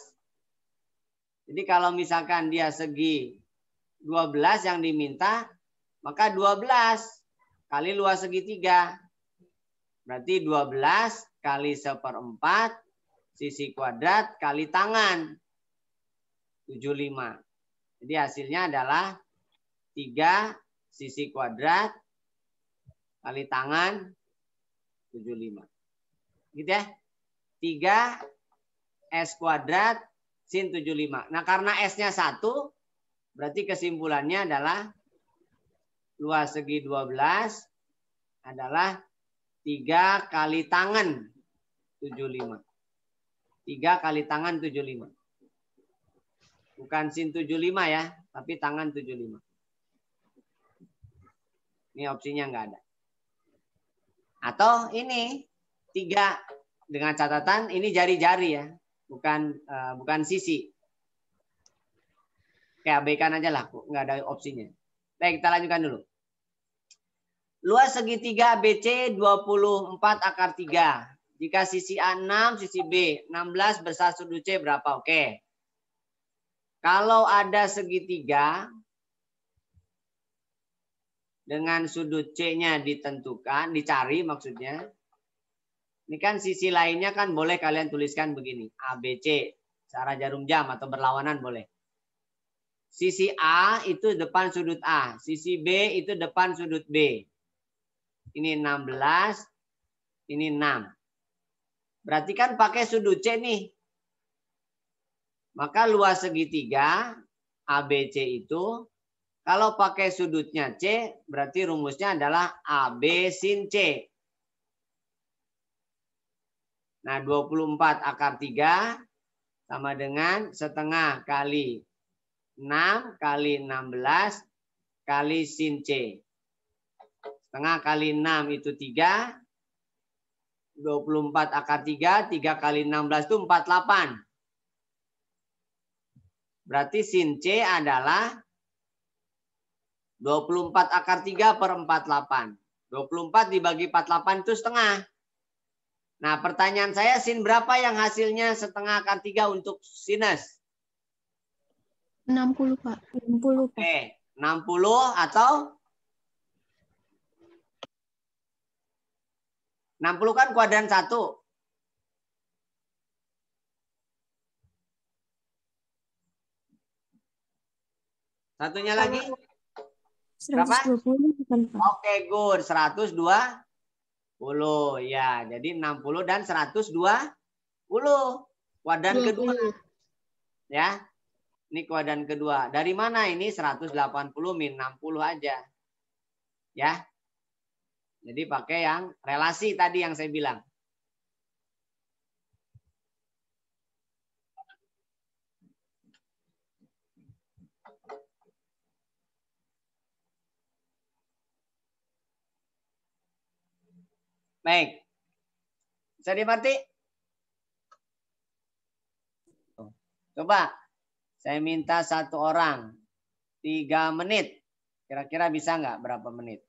jadi kalau misalkan dia segi 12 yang diminta, maka 12 kali luas segitiga. Berarti 12 kali 1/4 sisi kuadrat kali tangan 75. Jadi hasilnya adalah 3 sisi kuadrat kali tangan 75. Gitu ya. 3 S kuadrat sin 75. Nah, karena S-nya 1, berarti kesimpulannya adalah luas segi 12 adalah 3 kali tangan 75. 3 kali tangan 75. Bukan sin 75 ya, tapi tangan 75. Ini opsinya nggak ada. Atau ini 3 dengan catatan ini jari-jari ya, bukan sisi. Kayak abaikan aja lah, nggak ada opsinya. Baik, kita lanjutkan dulu. Luas segitiga ABC 24 akar 3. Jika sisi A 6, sisi B 16 besar sudut C berapa? Oke. Kalau ada segitiga dengan sudut C-nya ditentukan, dicari maksudnya. Ini kan sisi lainnya kan boleh kalian tuliskan begini. ABC, searah jarum jam atau berlawanan boleh. Sisi A itu depan sudut A. Sisi B itu depan sudut B. Ini 16, ini 6. Berarti kan pakai sudut C nih. Maka luas segitiga ABC itu kalau pakai sudutnya C berarti rumusnya adalah AB sin C. Nah 24 akar 3 sama dengan setengah kali 6 kali 16 kali sin C. Setengah kali 6 itu 3. 24 akar 3, 3 kali 16 itu 48. Berarti sin C adalah 24 akar 3 per 48. 24 dibagi 48 itu setengah. Nah, pertanyaan saya sin berapa yang hasilnya setengah akar 3 untuk sinus? 60, Pak. 60, Pak. Oke, 60 atau 60 kan kuadran 1. Satunya lagi? Berapa? 120 bukan, Pak. Oke, good. 120. Ya, jadi 60 dan 120. Kuadran kedua. Ya. Ini kuadran kedua. Dari mana ini? 180 min 60 aja. Ya. Jadi pakai yang relasi tadi yang saya bilang. Baik. Bisa dimengerti? Coba. Saya minta 1 orang. 3 menit. Kira-kira bisa nggak berapa menit?